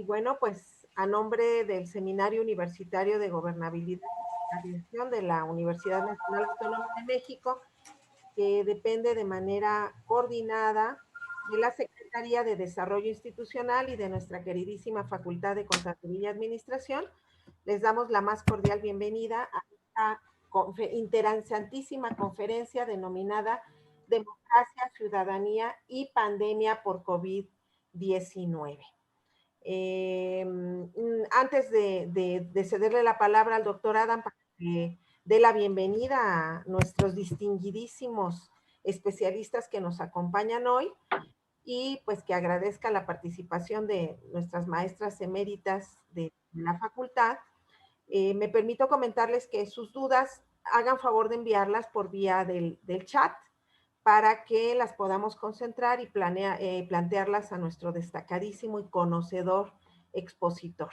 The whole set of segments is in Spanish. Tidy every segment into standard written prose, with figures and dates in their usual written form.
bueno, pues a nombre del Seminario Universitario de Gobernabilidad y Gestión de la Universidad Nacional Autónoma de México, que depende de manera coordinada de la Secretaría de Desarrollo Institucional y de nuestra queridísima Facultad de Contaduría y Administración, les damos la más cordial bienvenida a esta interesantísima conferencia denominada Democracia, Ciudadanía y Pandemia por COVID-19. Antes de cederle la palabra al doctor Adam para que dé la bienvenida a nuestros distinguidísimos especialistas que nos acompañan hoy y pues que agradezca la participación de nuestras maestras eméritas de la facultad, me permito comentarles que sus dudas hagan favor de enviarlas por vía del chat para que las podamos concentrar y plantearlas a nuestro destacadísimo y conocedor expositor.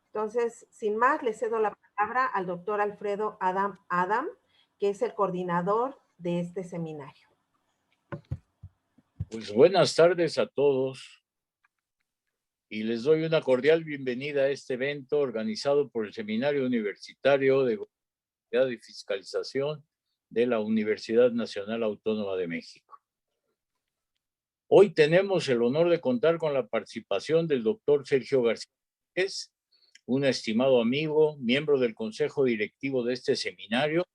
Entonces, sin más, le cedo la palabra al doctor Alfredo Adam, que es el coordinador de este seminario. Pues buenas tardes a todos y les doy una cordial bienvenida a este evento organizado por el Seminario Universitario de Gobernabilidad y Fiscalización de la Universidad Nacional Autónoma de México. Hoy tenemos el honor de contar con la participación del doctor Sergio García, un estimado amigo, miembro del Consejo Directivo de este seminario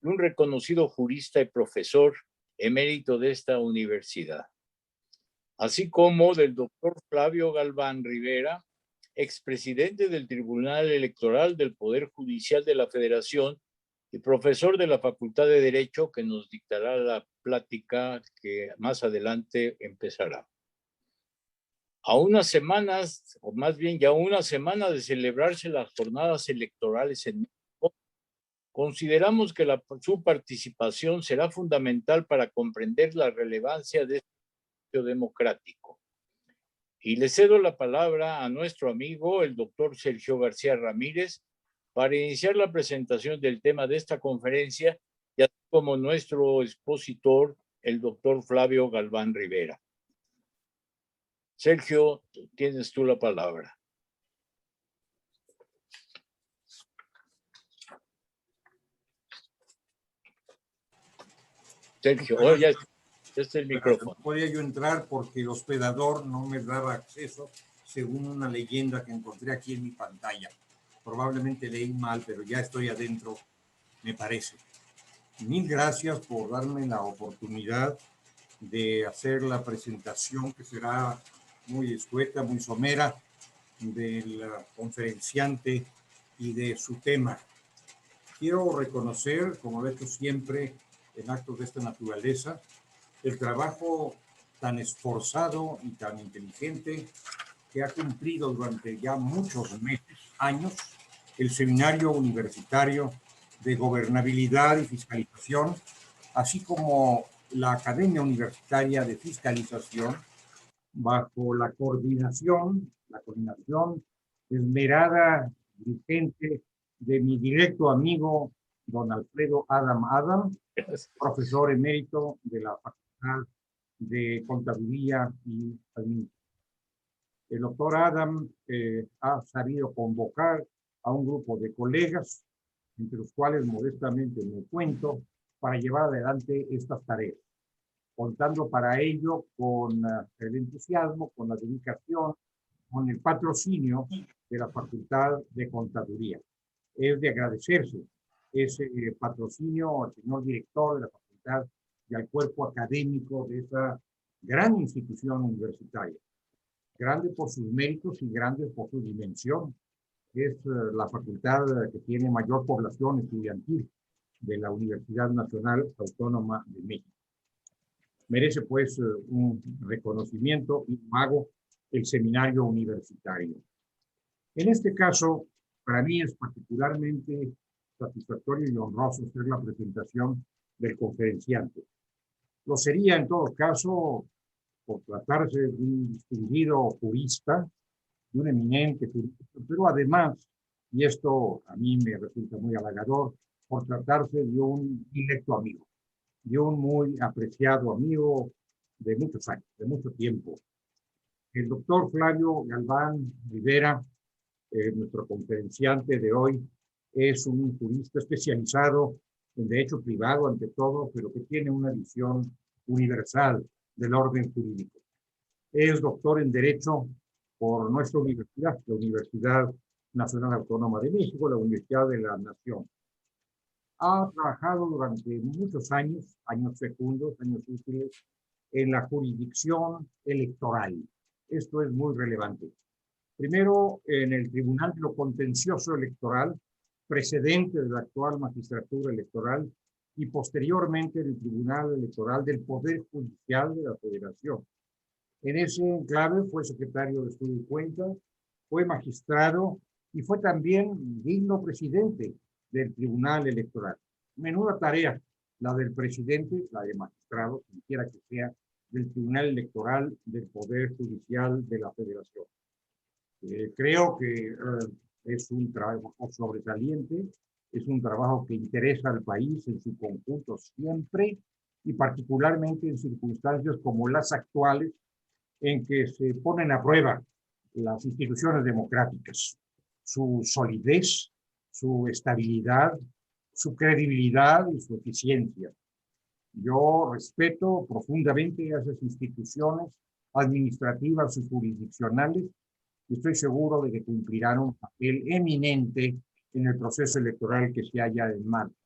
y un reconocido jurista y profesor emérito de esta universidad, así como del doctor Flavio Galván Rivera, expresidente del Tribunal Electoral del Poder Judicial de la Federación y profesor de la Facultad de Derecho, que nos dictará la plática que más adelante empezará. A unas semanas, o más bien ya una semana de celebrarse las jornadas electorales en México, consideramos que su participación será fundamental para comprender la relevancia de este proceso democrático. Y le cedo la palabra a nuestro amigo, el doctor Sergio García Ramírez, para iniciar la presentación del tema de esta conferencia, y así como nuestro expositor, el doctor Flavio Galván Rivera. Sergio, tienes tú la palabra. Sergio, ya está el micrófono. No podía yo entrar porque el hospedador no me daba acceso, según una leyenda que encontré aquí en mi pantalla. Probablemente leí mal, pero ya estoy adentro, me parece. Mil gracias por darme la oportunidad de hacer la presentación, que será muy escueta, muy somera, del conferenciante y de su tema. Quiero reconocer, como lo he hecho siempre en actos de esta naturaleza, el trabajo tan esforzado y tan inteligente que ha cumplido durante ya muchos meses, años, el Seminario Universitario de Gobernabilidad y Fiscalización, así como la Academia Universitaria de Fiscalización, bajo la coordinación esmerada, diligente de mi directo amigo, don Alfredo Adam, profesor emérito de la Facultad de Contaduría y Administración. El doctor Adam ha sabido convocar a un grupo de colegas, entre los cuales modestamente me cuento, para llevar adelante estas tareas, contando para ello con el entusiasmo, con la dedicación, con el patrocinio de la Facultad de Contaduría. Es de agradecerse ese patrocinio al señor director de la facultad y al cuerpo académico de esa gran institución universitaria. Grande por sus méritos y grande por su dimensión. Es la facultad que tiene mayor población estudiantil de la Universidad Nacional Autónoma de México. Merece pues un reconocimiento y hago el seminario universitario. En este caso, para mí es particularmente satisfactorio y honroso ser la presentación del conferenciante. Lo sería en todo caso por tratarse de un distinguido jurista, de un eminente jurista, pero además, y esto a mí me resulta muy halagador, por tratarse de un directo amigo, de un muy apreciado amigo de muchos años, de mucho tiempo. El doctor Flavio Galván Rivera, nuestro conferenciante de hoy, es un jurista especializado en derecho privado ante todo, pero que tiene una visión universal del orden jurídico. Es doctor en Derecho por nuestra universidad, la Universidad Nacional Autónoma de México, la Universidad de la Nación. Ha trabajado durante muchos años, años fecundos, años útiles, en la jurisdicción electoral. Esto es muy relevante. Primero, en el Tribunal de lo Contencioso Electoral, precedente de la actual magistratura electoral, y posteriormente en el Tribunal Electoral del Poder Judicial de la Federación. En ese enclave fue secretario de Estudio y Cuenta, fue magistrado y fue también digno presidente del Tribunal Electoral. Menuda tarea la del presidente, la de magistrado, quien quiera que sea, del Tribunal Electoral del Poder Judicial de la Federación. Creo que es un trabajo sobresaliente, es un trabajo que interesa al país en su conjunto siempre y particularmente en circunstancias como las actuales en que se ponen a prueba las instituciones democráticas, su solidez, su estabilidad, su credibilidad y su eficiencia. Yo respeto profundamente a esas instituciones administrativas y jurisdiccionales y estoy seguro de que cumplirán un papel eminente en el proceso electoral que se halla en marcha.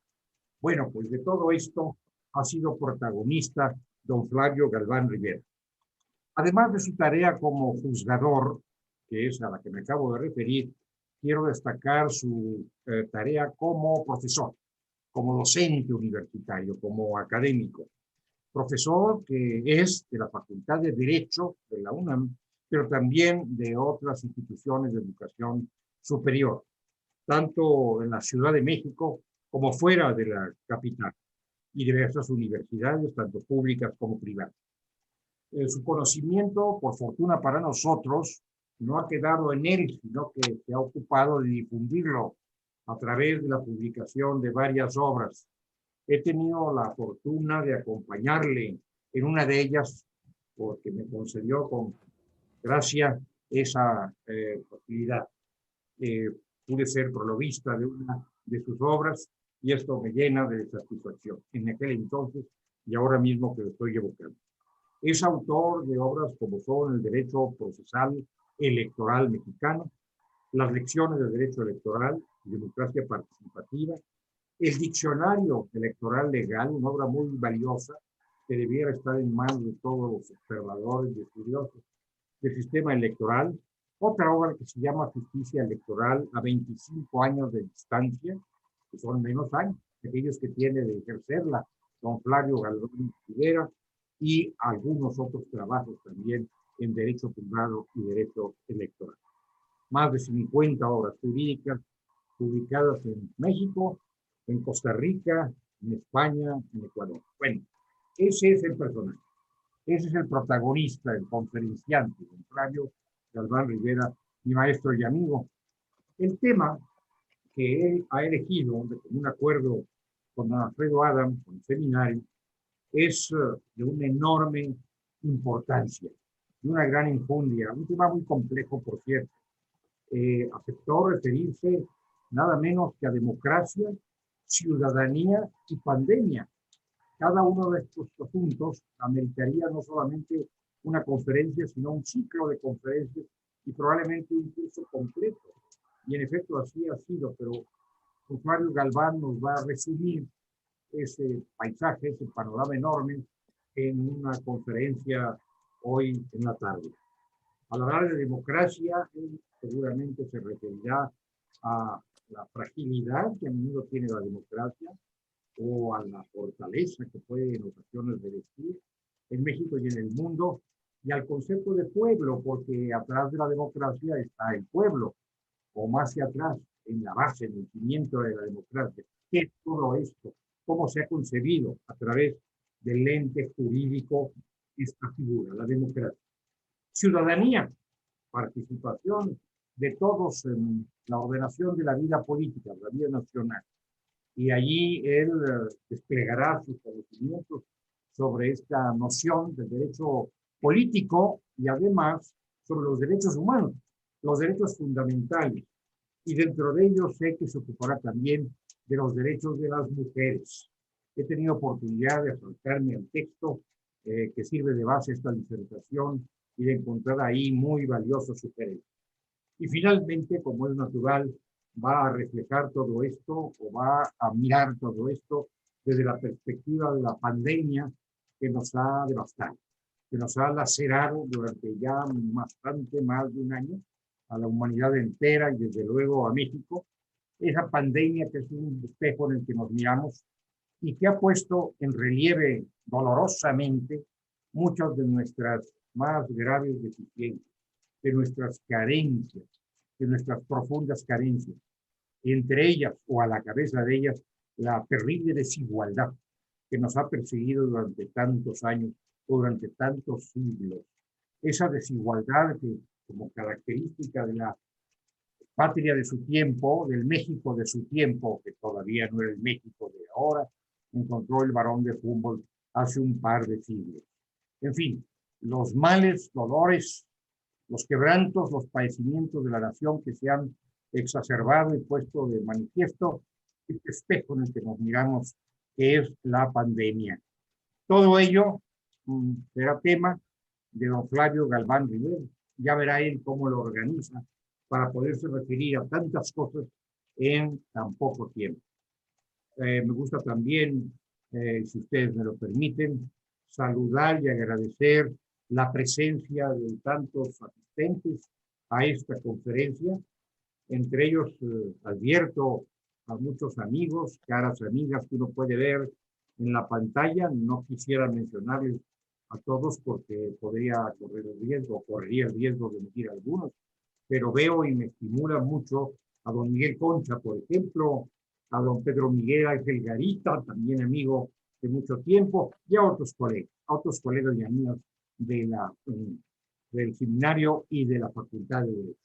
Bueno, pues de todo esto ha sido protagonista don Flavio Galván Rivera. Además de su tarea como juzgador, que es a la que me acabo de referir, quiero destacar su tarea como profesor, como docente universitario, como académico. Profesor que es de la Facultad de Derecho de la UNAM, pero también de otras instituciones de educación superior, tanto en la Ciudad de México como fuera de la capital, y diversas universidades, tanto públicas como privadas. Su conocimiento, por fortuna para nosotros, no ha quedado en él, sino que se ha ocupado de difundirlo a través de la publicación de varias obras. He tenido la fortuna de acompañarle en una de ellas, porque me concedió con gracia esa posibilidad. Pude ser prolovista de una de sus obras y esto me llena de satisfacción en aquel entonces y ahora mismo que lo estoy evocando. Es autor de obras como son el Derecho Procesal Electoral Mexicano, las Lecciones de Derecho Electoral y Democracia Participativa, el Diccionario Electoral Legal, una obra muy valiosa que debiera estar en manos de todos los observadores y estudiosos del sistema electoral, otra obra que se llama Justicia Electoral a 25 años de distancia, que son menos años, aquellos que tiene de ejercerla don Flavio Galván Rivera, y algunos otros trabajos también en derecho privado y derecho electoral. Más de 50 obras jurídicas publicadas en México, en Costa Rica, en España, en Ecuador. Bueno, ese es el personaje, ese es el protagonista, el conferenciante, don Flavio Galván Rivera, mi maestro y amigo. El tema que él ha elegido, de un acuerdo con don Alfredo Adam, con el seminario, es de una enorme importancia, de una gran enjundia, un tema muy complejo, por cierto. Aceptó referirse nada menos que a democracia, ciudadanía y pandemia. Cada uno de estos asuntos ameritaría no solamente una conferencia, sino un ciclo de conferencias y probablemente un curso completo. Y en efecto así ha sido, pero Mario Galván nos va a resumir ese paisaje, ese panorama enorme en una conferencia hoy en la tarde. Al hablar de democracia, él seguramente se referirá a la fragilidad que a menudo tiene la democracia o a la fortaleza que puede en ocasiones revestir en México y en el mundo, y al concepto de pueblo, porque atrás de la democracia está el pueblo, o más hacia atrás, en la base, en el cimiento de la democracia. ¿Qué es todo esto? ¿Cómo se ha concebido a través del ente jurídico esta figura, la democracia? Ciudadanía, participación de todos en la ordenación de la vida política, la vida nacional. Y allí él desplegará sus conocimientos sobre esta noción del derecho político y además sobre los derechos humanos, los derechos fundamentales. Y dentro de ellos sé que se ocupará también de los derechos de las mujeres. He tenido oportunidad de acercarme al texto que sirve de base a esta disertación y de encontrar ahí muy valiosos sugerencias. Y finalmente, como es natural, va a reflejar todo esto o va a mirar todo esto desde la perspectiva de la pandemia que nos ha devastado, que nos ha lacerado durante ya bastante más de un año a la humanidad entera y desde luego a México. Esa pandemia que es un espejo en el que nos miramos y que ha puesto en relieve dolorosamente muchas de nuestras más graves deficiencias, de nuestras carencias, de nuestras profundas carencias. Entre ellas, o a la cabeza de ellas, la terrible desigualdad que nos ha perseguido durante tantos años, o durante tantos siglos. Esa desigualdad que, como característica de la patria de su tiempo, del México de su tiempo, que todavía no era el México de ahora, encontró el Barón de Humboldt hace un par de siglos. En fin, los males, dolores, los quebrantos, los padecimientos de la nación que se han exacerbado y puesto de manifiesto, este espejo en el que nos miramos, que es la pandemia. Todo ello será tema de don Flavio Galván Rivera. Ya verá él cómo lo organiza para poderse referir a tantas cosas en tan poco tiempo. Me gusta también, si ustedes me lo permiten, saludar y agradecer la presencia de tantos asistentes a esta conferencia. Entre ellos advierto a muchos amigos, caras amigas que uno puede ver en la pantalla. No quisiera mencionarles a todos porque podría correr el riesgo, correría el riesgo de omitir algunos, pero veo y me estimula mucho a don Miguel Concha, por ejemplo, a don Pedro Miguel Ángel Garita, también amigo de mucho tiempo, y a otros colegas y amigos del seminario y de la Facultad de Derecho.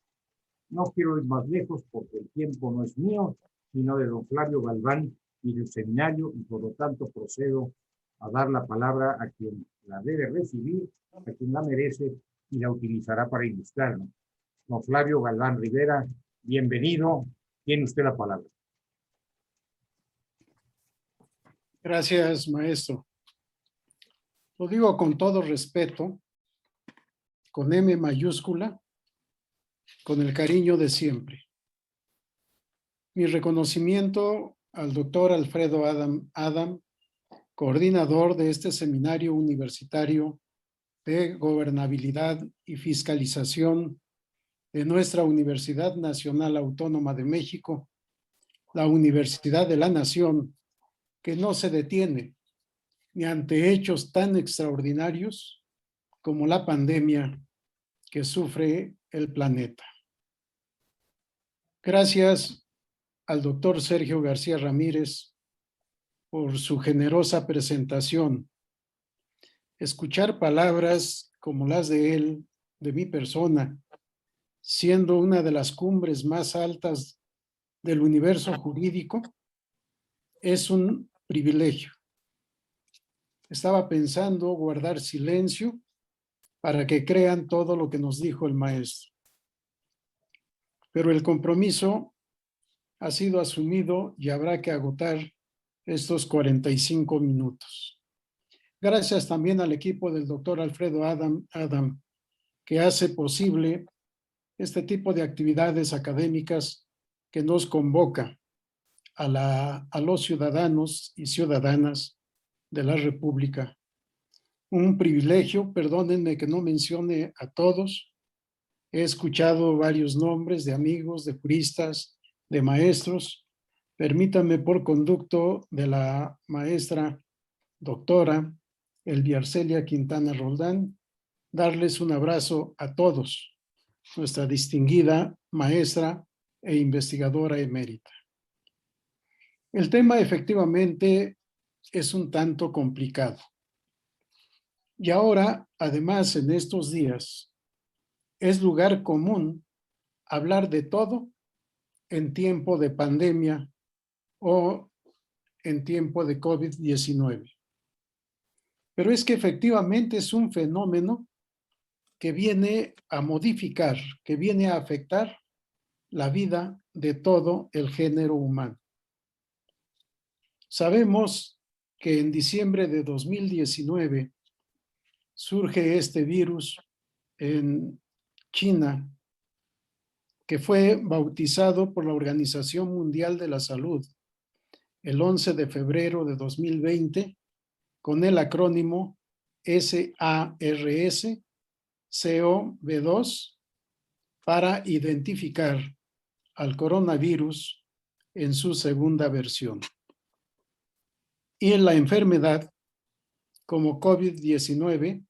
No quiero ir más lejos porque el tiempo no es mío, sino de don Flavio Galván y del seminario, y por lo tanto procedo a dar la palabra a quien la debe recibir, a quien la merece y la utilizará para ilustrarnos. Don Flavio Galván Rivera, bienvenido. Tiene usted la palabra. Gracias, maestro. Lo digo con todo respeto, con M mayúscula, con el cariño de siempre. Mi reconocimiento al doctor Alfredo Adam, coordinador de este seminario universitario de gobernabilidad y fiscalización de nuestra Universidad Nacional Autónoma de México, la Universidad de la Nación, que no se detiene ni ante hechos tan extraordinarios como la pandemia que sufre el planeta. Gracias al doctor Sergio García Ramírez por su generosa presentación. Escuchar palabras como las de él, de mi persona, siendo una de las cumbres más altas del universo jurídico, es un privilegio. Estaba pensando guardar silencio para que crean todo lo que nos dijo el maestro. Pero el compromiso ha sido asumido y habrá que agotar estos 45 minutos. Gracias también al equipo del doctor Alfredo Adam, que hace posible este tipo de actividades académicas que nos convoca a los ciudadanos y ciudadanas de la República. Un privilegio, perdónenme que no mencione a todos. He escuchado varios nombres de amigos, de juristas, de maestros. Permítanme por conducto de la maestra doctora Elvia Arcelia Quintana Roldán, darles un abrazo a todos, nuestra distinguida maestra e investigadora emérita. El tema efectivamente es un tanto complicado. Y ahora, además, en estos días, es lugar común hablar de todo en tiempo de pandemia o en tiempo de COVID-19. Pero es que efectivamente es un fenómeno que viene a modificar, que viene a afectar la vida de todo el género humano. Sabemos que en diciembre de 2019 surge este virus en China, que fue bautizado por la Organización Mundial de la Salud el 11 de febrero de 2020 con el acrónimo SARS-CoV-2 para identificar al coronavirus en su segunda versión. Y en la enfermedad como COVID-19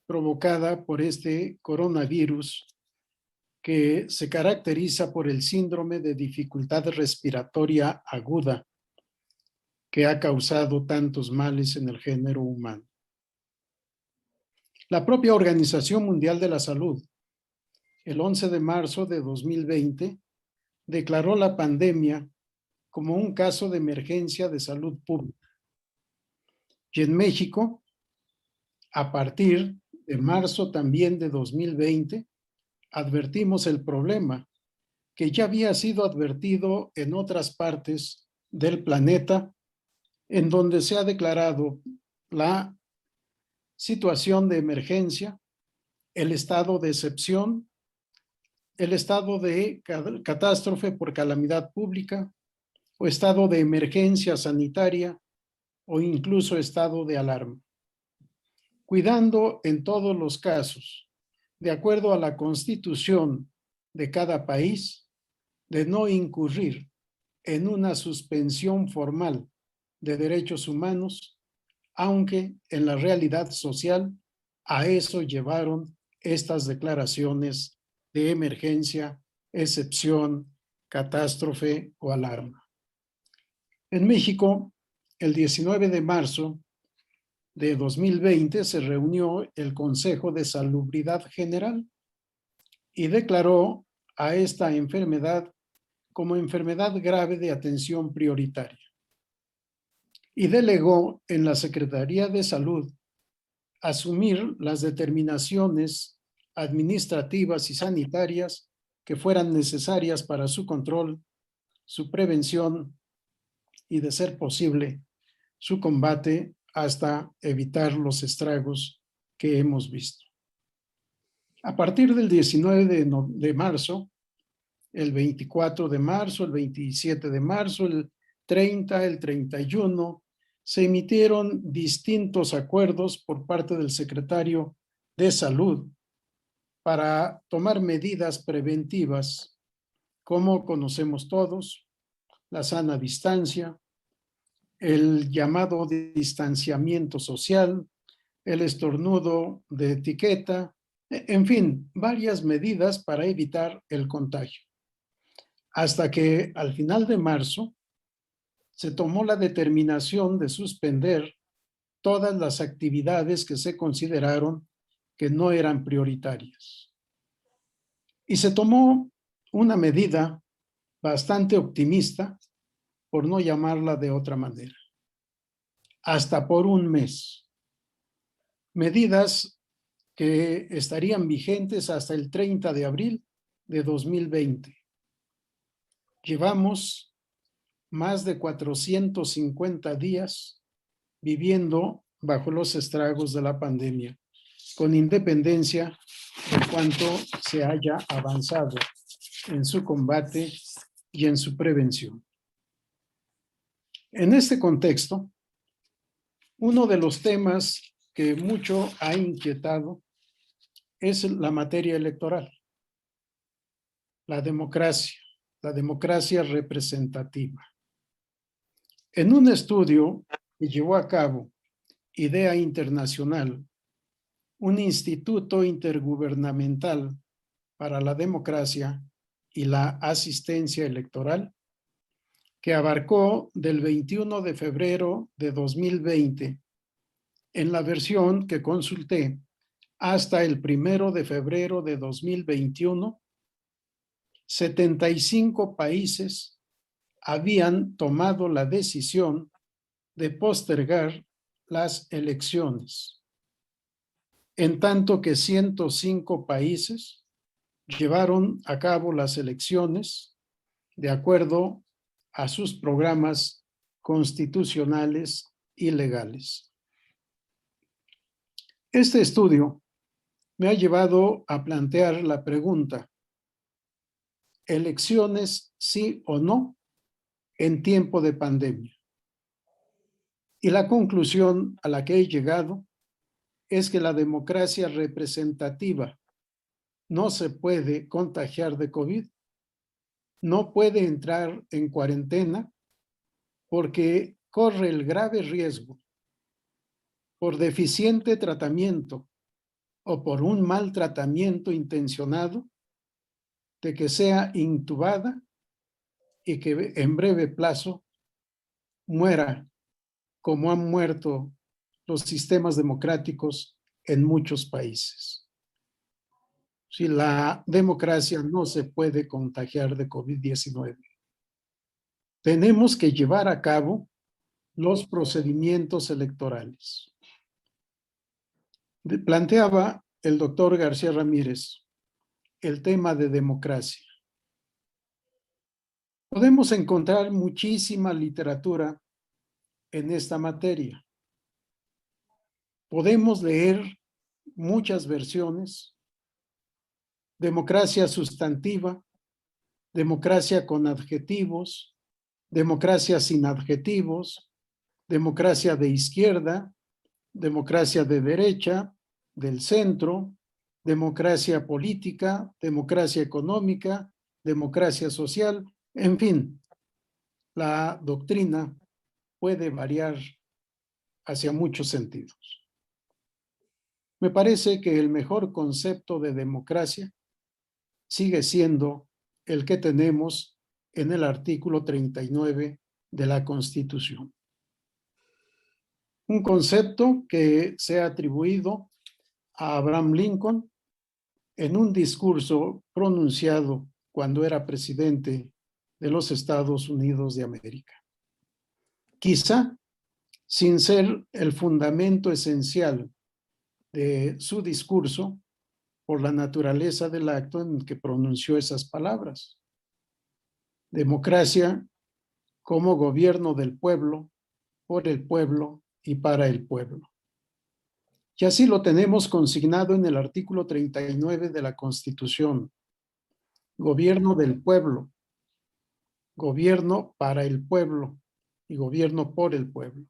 provocada por este coronavirus que se caracteriza por el síndrome de dificultad respiratoria aguda que ha causado tantos males en el género humano. La propia Organización Mundial de la Salud, el 11 de marzo de 2020, declaró la pandemia como un caso de emergencia de salud pública. Y en México, a partir de marzo también de 2020, advertimos el problema que ya había sido advertido en otras partes del planeta, en donde se ha declarado la situación de emergencia, el estado de excepción, el estado de catástrofe por calamidad pública o estado de emergencia sanitaria o incluso estado de alarma. Cuidando en todos los casos, de acuerdo a la constitución de cada país, de no incurrir en una suspensión formal de derechos humanos, aunque en la realidad social a eso llevaron estas declaraciones de emergencia, excepción, catástrofe o alarma. En México, el 19 de marzo de 2020 se reunió el Consejo de Salubridad General y declaró a esta enfermedad como enfermedad grave de atención prioritaria. Y delegó en la Secretaría de Salud asumir las determinaciones administrativas y sanitarias que fueran necesarias para su control, su prevención y, de ser posible, su combate hasta evitar los estragos que hemos visto. A partir del 19 de marzo, el 24 de marzo, el 27 de marzo, el 30, el 31, se emitieron distintos acuerdos por parte del secretario de Salud para tomar medidas preventivas, como conocemos todos, la sana distancia, el llamado distanciamiento social, el estornudo de etiqueta, en fin, varias medidas para evitar el contagio. Hasta que al final de marzo se tomó la determinación de suspender todas las actividades que se consideraron que no eran prioritarias. Y se tomó una medida bastante optimista, por no llamarla de otra manera, hasta por un mes. Medidas que estarían vigentes hasta el 30 de abril de 2020. Llevamos más de 450 días viviendo bajo los estragos de la pandemia, con independencia de cuánto se haya avanzado en su combate y en su prevención. En este contexto, uno de los temas que mucho ha inquietado es la materia electoral, la democracia representativa. En un estudio que llevó a cabo IDEA Internacional, un instituto intergubernamental para la democracia y la asistencia electoral, que abarcó del 21 de febrero de 2020, en la versión que consulté, hasta el 1 de febrero de 2021, 75 países habían tomado la decisión de postergar las elecciones. en tanto que 105 países llevaron a cabo las elecciones de acuerdo a sus programas constitucionales y legales. Este estudio me ha llevado a plantear la pregunta: ¿elecciones sí o no en tiempo de pandemia? Y la conclusión a la que he llegado es que la democracia representativa no se puede contagiar de COVID, no puede entrar en cuarentena porque corre el grave riesgo, por deficiente tratamiento o por un mal tratamiento intencionado, de que sea intubada y que en breve plazo muera, como han muerto los sistemas democráticos en muchos países. Si la democracia no se puede contagiar de COVID-19, tenemos que llevar a cabo los procedimientos electorales. Planteaba el doctor García Ramírez el tema de democracia. Podemos encontrar muchísima literatura en esta materia. Podemos leer muchas versiones: democracia sustantiva, democracia con adjetivos, democracia sin adjetivos, democracia de izquierda, democracia de derecha, del centro, democracia política, democracia económica, democracia social, en fin, la doctrina puede variar hacia muchos sentidos. Me parece que el mejor concepto de democracia sigue siendo el que tenemos en el artículo 39 de la Constitución. Un concepto que se ha atribuido a Abraham Lincoln en un discurso pronunciado cuando era presidente de los Estados Unidos de América. Quizá sin ser el fundamento esencial de su discurso por la naturaleza del acto en que pronunció esas palabras. Democracia como gobierno del pueblo, por el pueblo y para el pueblo. Y así lo tenemos consignado en el artículo 39 de la Constitución. Gobierno del pueblo, gobierno para el pueblo y gobierno por el pueblo.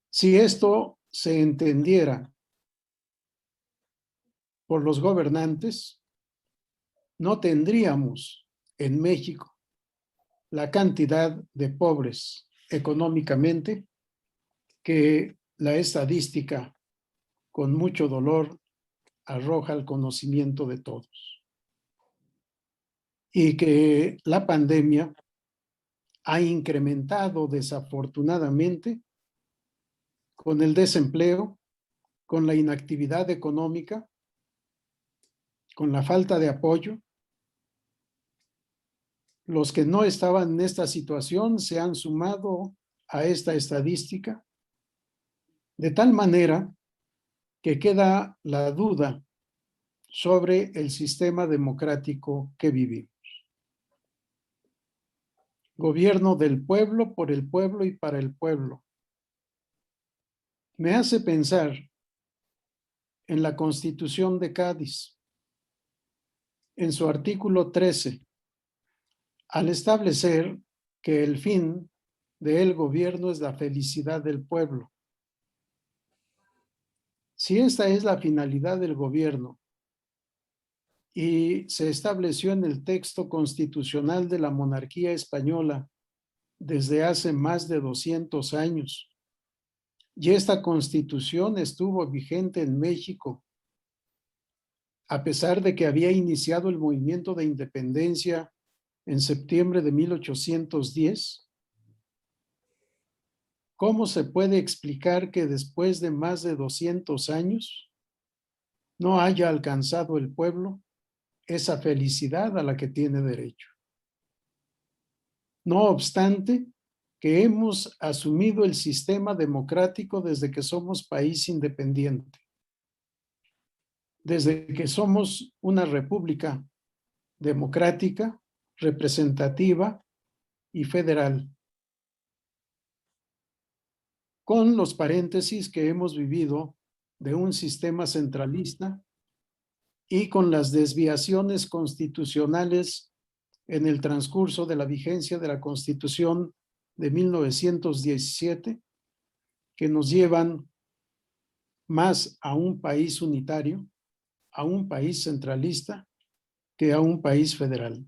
Si esto se entendiera por los gobernantes, no tendríamos en México la cantidad de pobres económicamente que la estadística, con mucho dolor, arroja al conocimiento de todos. Y que la pandemia ha incrementado desafortunadamente con el desempleo, con la inactividad económica, con la falta de apoyo. Los que no estaban en esta situación se han sumado a esta estadística, de tal manera que queda la duda sobre el sistema democrático que vivimos. Gobierno del pueblo, por el pueblo y para el pueblo. Me hace pensar en la Constitución de Cádiz, en su artículo 13, al establecer que el fin del gobierno es la felicidad del pueblo. Si esta es la finalidad del gobierno y se estableció en el texto constitucional de la monarquía española desde hace más de 200 años, y esta constitución estuvo vigente en México, a pesar de que había iniciado el movimiento de independencia en septiembre de 1810, ¿cómo se puede explicar que después de más de 200 años no haya alcanzado el pueblo esa felicidad a la que tiene derecho? No obstante, que hemos asumido el sistema democrático desde que somos país independiente, desde que somos una república democrática, representativa y federal, con los paréntesis que hemos vivido de un sistema centralista y con las desviaciones constitucionales en el transcurso de la vigencia de la Constitución de 1917, que nos llevan más a un país unitario, a un país centralista, que a un país federal.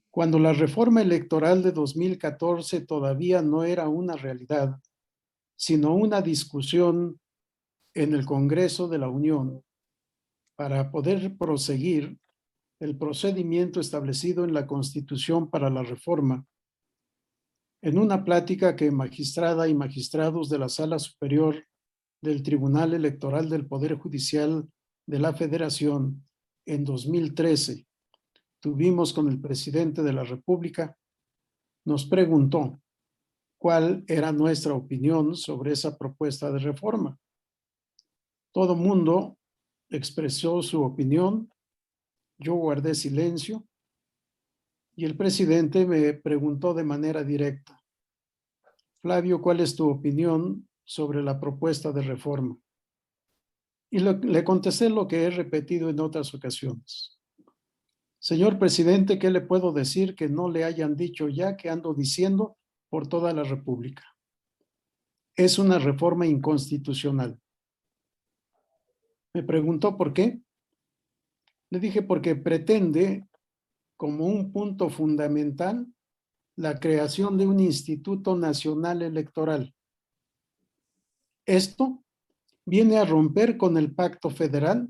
Cuando la reforma electoral de 2014 todavía no era una realidad, sino una discusión en el Congreso de la Unión para poder proseguir el procedimiento establecido en la Constitución para la reforma. En una plática que magistrada y magistrados de la Sala Superior del Tribunal Electoral del Poder Judicial de la Federación en 2013 tuvimos con el presidente de la República, nos preguntó cuál era nuestra opinión sobre esa propuesta de reforma. Todo mundo expresó su opinión, yo guardé silencio y el presidente me preguntó de manera directa: Flavio, ¿cuál es tu opinión sobre la propuesta de reforma? Y le contesté lo que he repetido en otras ocasiones. Señor presidente, ¿qué le puedo decir que no le hayan dicho ya que ando diciendo por toda la República? Es una reforma inconstitucional. Me preguntó por qué. Le dije porque pretende, como un punto fundamental, la creación de un Instituto Nacional Electoral. Esto viene a romper con el pacto federal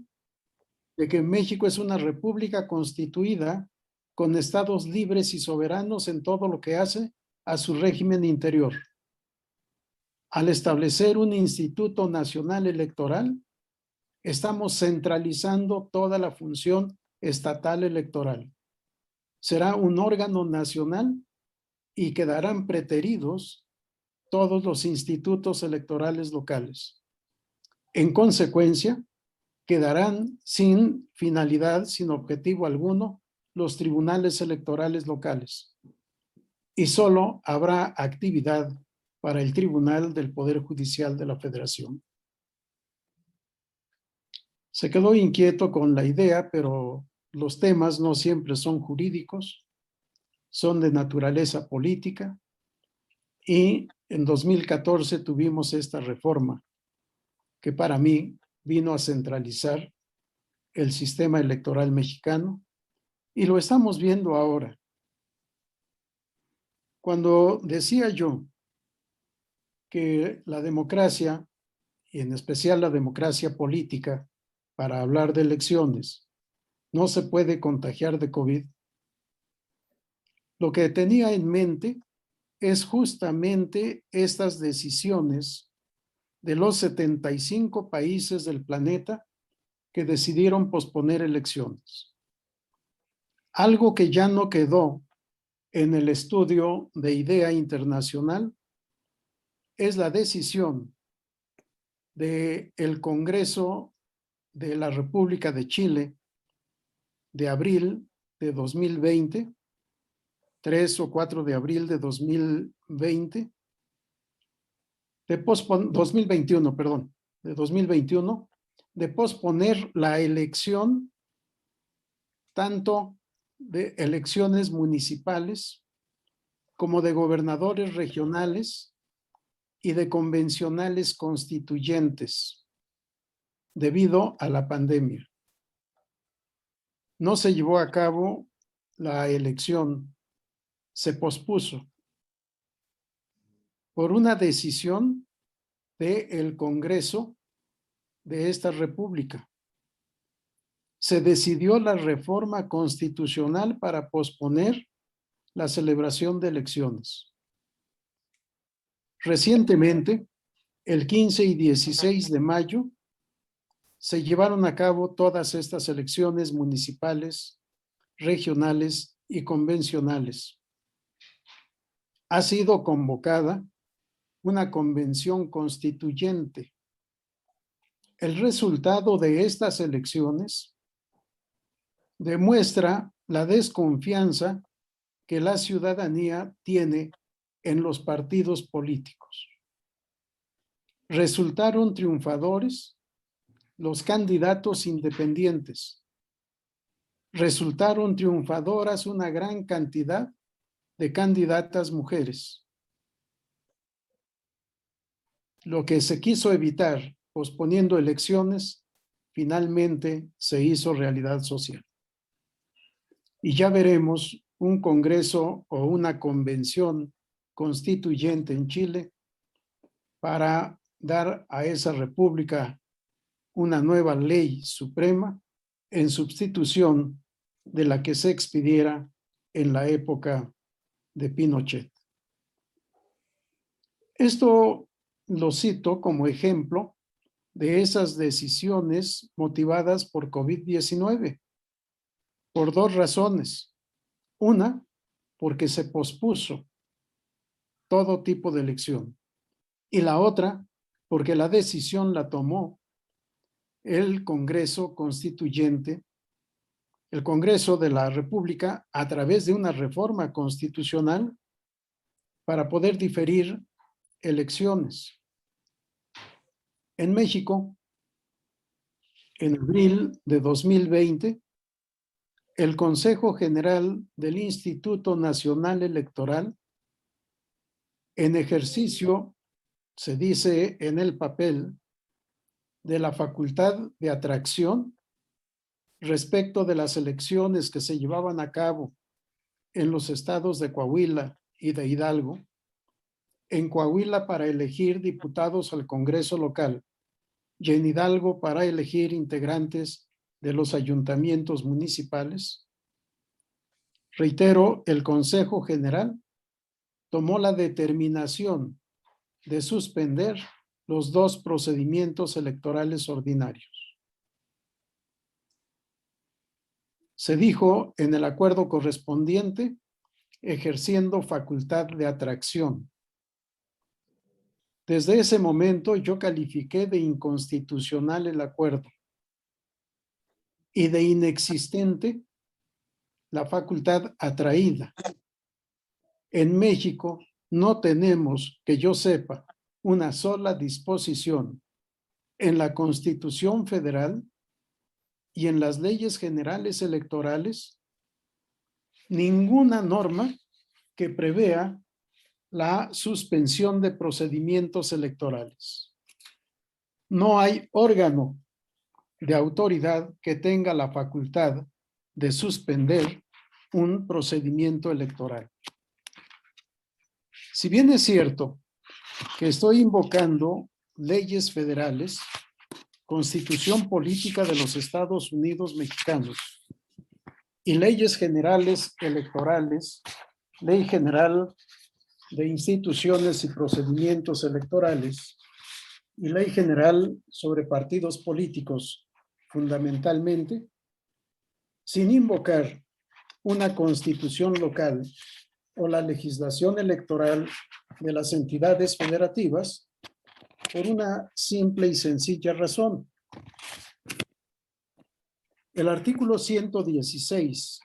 de que México es una república constituida con estados libres y soberanos en todo lo que hace a su régimen interior. Al establecer un Instituto Nacional Electoral, estamos centralizando toda la función estatal electoral. Será un órgano nacional y quedarán preteridos todos los institutos electorales locales. En consecuencia, quedarán sin finalidad, sin objetivo alguno, los tribunales electorales locales. Y solo habrá actividad para el Tribunal del Poder Judicial de la Federación. Se quedó inquieto con la idea, pero los temas no siempre son jurídicos, son de naturaleza política, y en 2014 tuvimos esta reforma que para mí vino a centralizar el sistema electoral mexicano, y lo estamos viendo ahora. Cuando decía yo que la democracia, y en especial la democracia política, para hablar de elecciones, no se puede contagiar de COVID, lo que tenía en mente es justamente estas decisiones de los 75 países del planeta que decidieron posponer elecciones. Algo que ya no quedó en el estudio de idea internacional es la decisión del Congreso de la República de Chile de abril de 2020, 3 o 4 de abril de 2020, de 2021, de posponer la elección tanto de elecciones municipales como de gobernadores regionales y de convencionales constituyentes debido a la pandemia. No se llevó a cabo la elección, se pospuso por una decisión del Congreso de esta República. Se decidió la reforma constitucional para posponer la celebración de elecciones. Recientemente, el 15 y 16 de mayo, se llevaron a cabo todas estas elecciones municipales, regionales y convencionales. ha sido convocada una convención constituyente. El resultado de estas elecciones demuestra la desconfianza que la ciudadanía tiene en los partidos políticos. Resultaron triunfadores los candidatos independientes. Resultaron triunfadoras una gran cantidad de candidatas mujeres. Lo que se quiso evitar posponiendo elecciones, finalmente se hizo realidad social. Y ya veremos un congreso o una convención constituyente en Chile para dar a esa república una nueva ley suprema en sustitución de la que se expidiera en la época de Pinochet. Esto lo cito como ejemplo de esas decisiones motivadas por COVID-19, por dos razones. Una, porque se pospuso todo tipo de elección. Y la otra, porque la decisión la tomó el Congreso Constituyente, el Congreso de la República, a través de una reforma constitucional para poder diferir elecciones. En México, en abril de 2020, el Consejo General del Instituto Nacional Electoral, en ejercicio, se dice en el papel, de la facultad de atracción respecto de las elecciones que se llevaban a cabo en los estados de Coahuila y de Hidalgo, en Coahuila para elegir diputados al Congreso local y en Hidalgo para elegir integrantes de los ayuntamientos municipales. Reitero, el Consejo General tomó la determinación de suspender los dos procedimientos electorales ordinarios. Se dijo en el acuerdo correspondiente, ejerciendo facultad de atracción. Desde ese momento yo califiqué de inconstitucional el acuerdo y de inexistente la facultad atraída. En México no tenemos, que yo sepa, una sola disposición en la Constitución Federal y en las leyes generales electorales, ninguna norma que prevea la suspensión de procedimientos electorales. No hay órgano de autoridad que tenga la facultad de suspender un procedimiento electoral. Si bien es cierto que estoy invocando leyes federales, Constitución Política de los Estados Unidos Mexicanos y leyes generales electorales, Ley General de Instituciones y Procedimientos Electorales y Ley General sobre Partidos Políticos, fundamentalmente, sin invocar una constitución local o la legislación electoral de las entidades federativas, por una simple y sencilla razón. El artículo 116,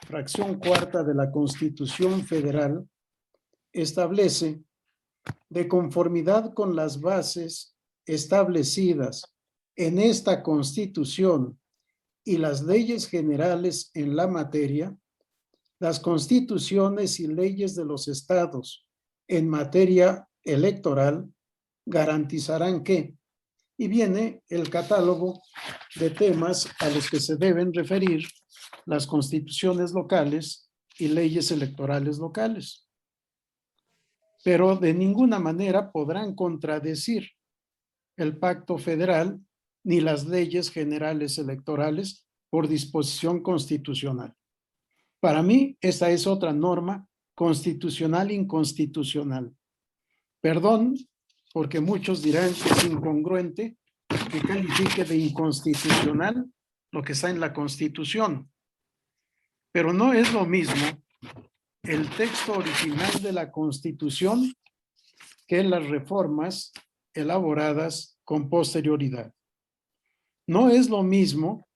fracción cuarta de la Constitución Federal, establece, de conformidad con las bases establecidas en esta Constitución y las leyes generales en la materia, las constituciones y leyes de los estados en materia electoral garantizarán que, y viene el catálogo de temas a los que se deben referir las constituciones locales y leyes electorales locales. Pero de ninguna manera podrán contradecir el pacto federal ni las leyes generales electorales por disposición constitucional. Para mí, esta es otra norma constitucional inconstitucional. Perdón, porque muchos dirán que es incongruente que califique de inconstitucional lo que está en la Constitución. Pero no es lo mismo el texto original de la Constitución que las reformas elaboradas con posterioridad. No es lo mismo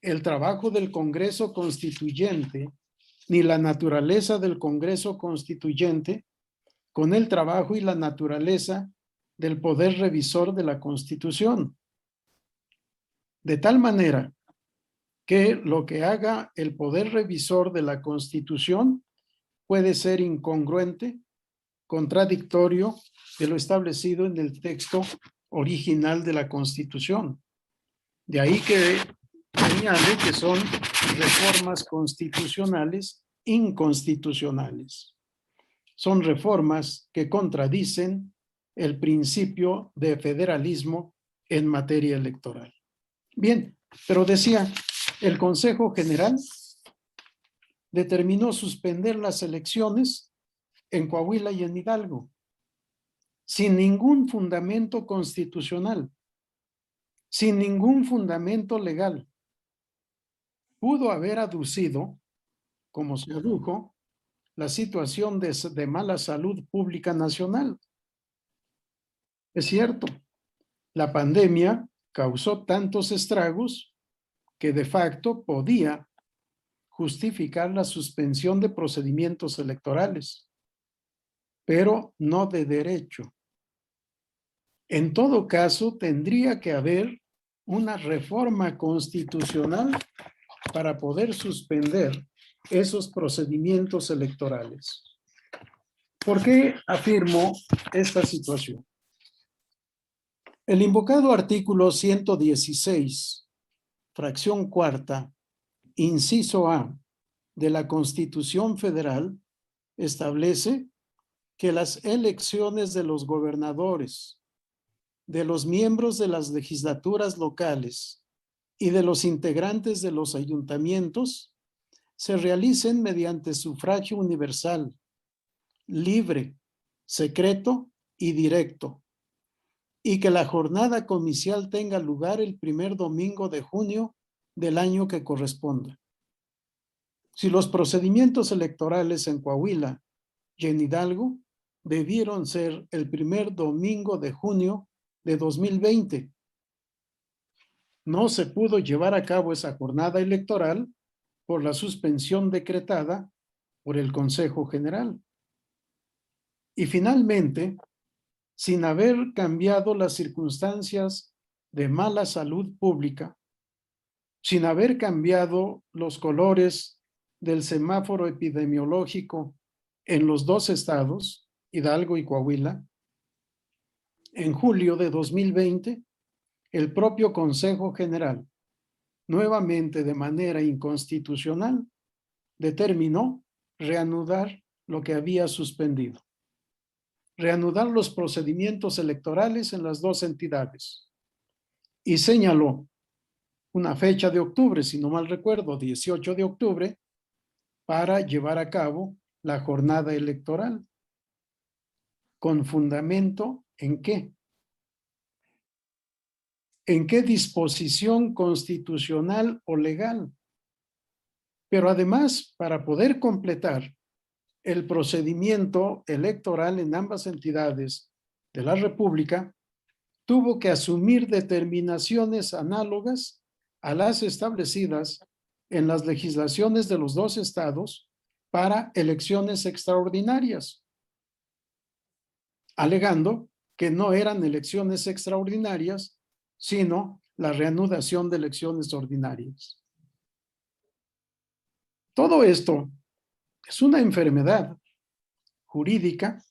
el trabajo del Congreso Constituyente ni la naturaleza del Congreso Constituyente con el trabajo y la naturaleza del poder revisor de la Constitución. De tal manera que lo que haga el poder revisor de la Constitución puede ser incongruente, contradictorio de lo establecido en el texto original de la Constitución. De ahí que añade que son reformas constitucionales inconstitucionales. Son reformas que contradicen el principio de federalismo en materia electoral. Bien, pero decía, el Consejo General determinó suspender las elecciones en Coahuila y en Hidalgo, sin ningún fundamento constitucional, sin ningún fundamento legal. Pudo haber aducido, como se adujo, la situación de mala salud pública nacional. Es cierto, la pandemia causó tantos estragos que de facto podía justificar la suspensión de procedimientos electorales, pero no de derecho. En todo caso, tendría que haber una reforma constitucional para poder suspender esos procedimientos electorales. ¿Por qué afirmo esta situación? El invocado artículo 116, fracción cuarta, inciso A, de la Constitución Federal establece que las elecciones de los gobernadores, de los miembros de las legislaturas locales y de los integrantes de los ayuntamientos se realicen mediante sufragio universal, libre, secreto y directo, y que la jornada comicial tenga lugar el primer domingo de junio del año que corresponda. Si los procedimientos electorales en Coahuila y en Hidalgo debieron ser el primer domingo de junio de 2020, no se pudo llevar a cabo esa jornada electoral por la suspensión decretada por el Consejo General. Y finalmente, sin haber cambiado las circunstancias de mala salud pública, sin haber cambiado los colores del semáforo epidemiológico en los dos estados, Hidalgo y Coahuila, en julio de 2020, el propio Consejo General, nuevamente de manera inconstitucional, determinó reanudar lo que había suspendido. Reanudar los procedimientos electorales en las dos entidades. Y señaló una fecha de octubre, si no mal recuerdo, 18 de octubre, para llevar a cabo la jornada electoral. ¿Con fundamento en qué? ¿En qué disposición constitucional o legal? Pero además, para poder completar el procedimiento electoral en ambas entidades de la República, tuvo que asumir determinaciones análogas a las establecidas en las legislaciones de los dos estados para elecciones extraordinarias, alegando que no eran elecciones extraordinarias, sino la reanudación de elecciones ordinarias. Todo esto es una enfermedad jurídica,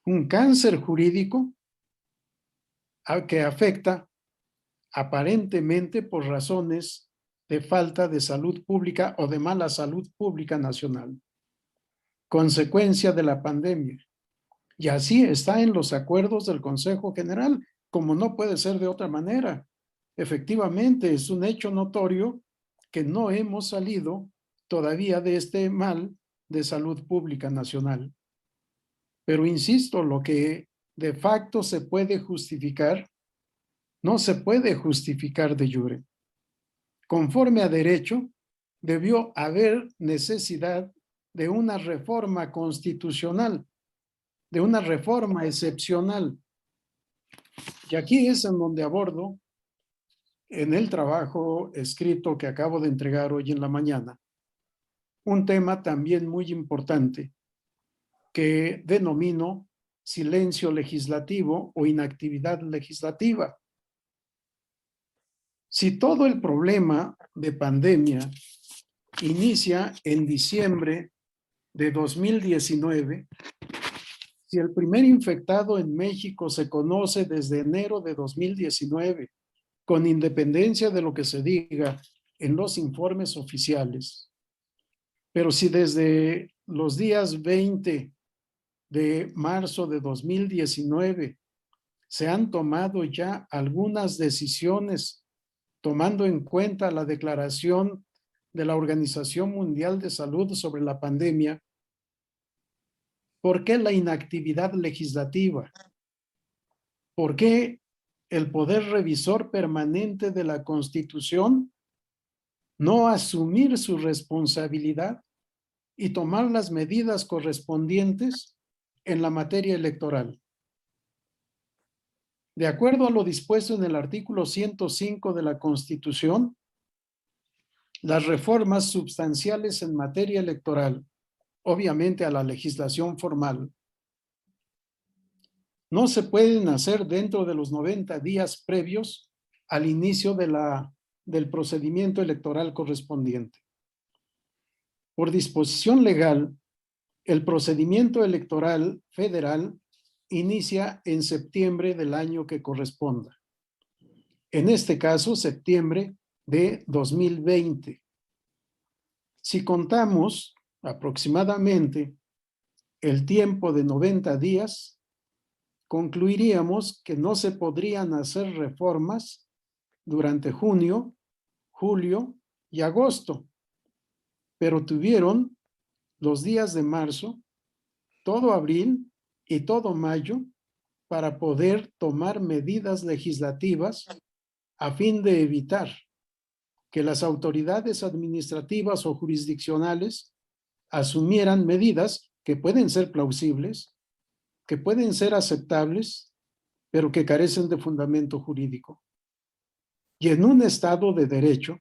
un cáncer jurídico que afecta aparentemente por razones de falta de salud pública o de mala salud pública nacional, consecuencia de la pandemia. Y así está en los acuerdos del Consejo General, como no puede ser de otra manera. Efectivamente, es un hecho notorio que no hemos salido todavía de este mal de salud pública nacional. Pero insisto, lo que de facto se puede justificar, no se puede justificar de jure. Conforme a derecho, debió haber necesidad de una reforma constitucional, de una reforma excepcional. Y aquí es en donde abordo, en el trabajo escrito que acabo de entregar hoy en la mañana, un tema también muy importante que denomino silencio legislativo o inactividad legislativa. Si todo el problema de pandemia inicia en diciembre de 2019, si el primer infectado en México se conoce desde enero de 2019, con independencia de lo que se diga en los informes oficiales, pero si desde los días 20 de marzo de 2019 se han tomado ya algunas decisiones tomando en cuenta la declaración de la Organización Mundial de Salud sobre la pandemia, ¿por qué la inactividad legislativa? ¿Por qué el poder revisor permanente de la Constitución no asumir su responsabilidad y tomar las medidas correspondientes en la materia electoral? De acuerdo a lo dispuesto en el artículo 105 de la Constitución, las reformas sustanciales en materia electoral, obviamente a la legislación formal, no se pueden hacer dentro de los 90 días previos al inicio del procedimiento electoral correspondiente. Por disposición legal, el procedimiento electoral federal inicia en septiembre del año que corresponda. En este caso, septiembre de 2020. Si contamos aproximadamente el tiempo de 90 días, concluiríamos que no se podrían hacer reformas durante junio, julio y agosto, pero tuvieron los días de marzo, todo abril y todo mayo para poder tomar medidas legislativas a fin de evitar que las autoridades administrativas o jurisdiccionales asumieran medidas que pueden ser plausibles, que pueden ser aceptables, pero que carecen de fundamento jurídico. Y en un Estado de derecho,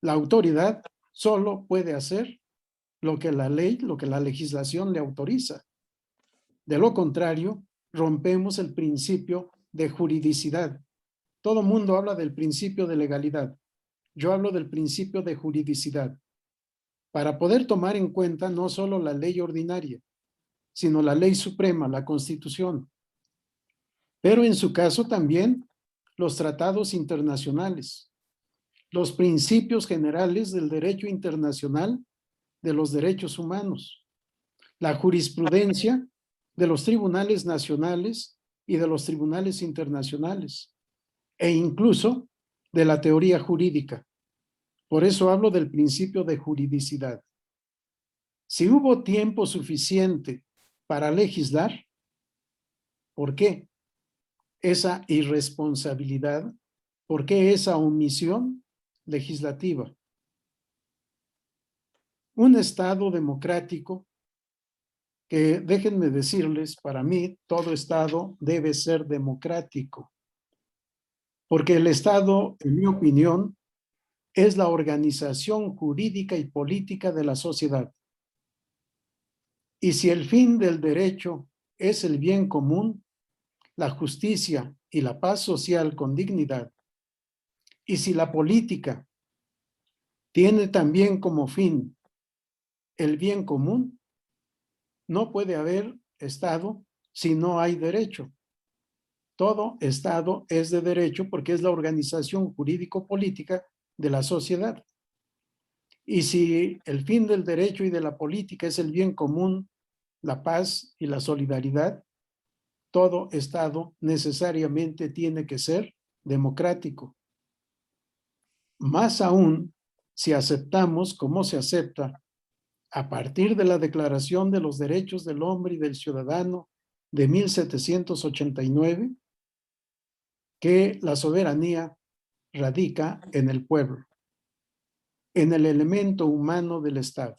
la autoridad solo puede hacer lo que la ley, lo que la legislación le autoriza. De lo contrario, rompemos el principio de juridicidad. Todo mundo habla del principio de legalidad. Yo hablo del principio de juridicidad. Para poder tomar en cuenta no solo la ley ordinaria, sino la ley suprema, la Constitución. Pero en su caso también los tratados internacionales, los principios generales del derecho internacional de los derechos humanos, la jurisprudencia de los tribunales nacionales y de los tribunales internacionales, e incluso de la teoría jurídica. Por eso hablo del principio de juridicidad. Si hubo tiempo suficiente para legislar, ¿por qué esa irresponsabilidad? ¿Por qué esa omisión legislativa? Un Estado democrático que, déjenme decirles, para mí todo Estado debe ser democrático, porque el Estado, en mi opinión, es la organización jurídica y política de la sociedad. Y si el fin del derecho es el bien común, la justicia y la paz social con dignidad, y si la política tiene también como fin el bien común, no puede haber Estado si no hay derecho. Todo Estado es de derecho porque es la organización jurídico-política de la sociedad. Y si el fin del derecho y de la política es el bien común, la paz y la solidaridad, todo Estado necesariamente tiene que ser democrático. Más aún si aceptamos, como se acepta, a partir de la Declaración de los Derechos del Hombre y del Ciudadano de 1789, que la soberanía radica en el pueblo, en el elemento humano del Estado.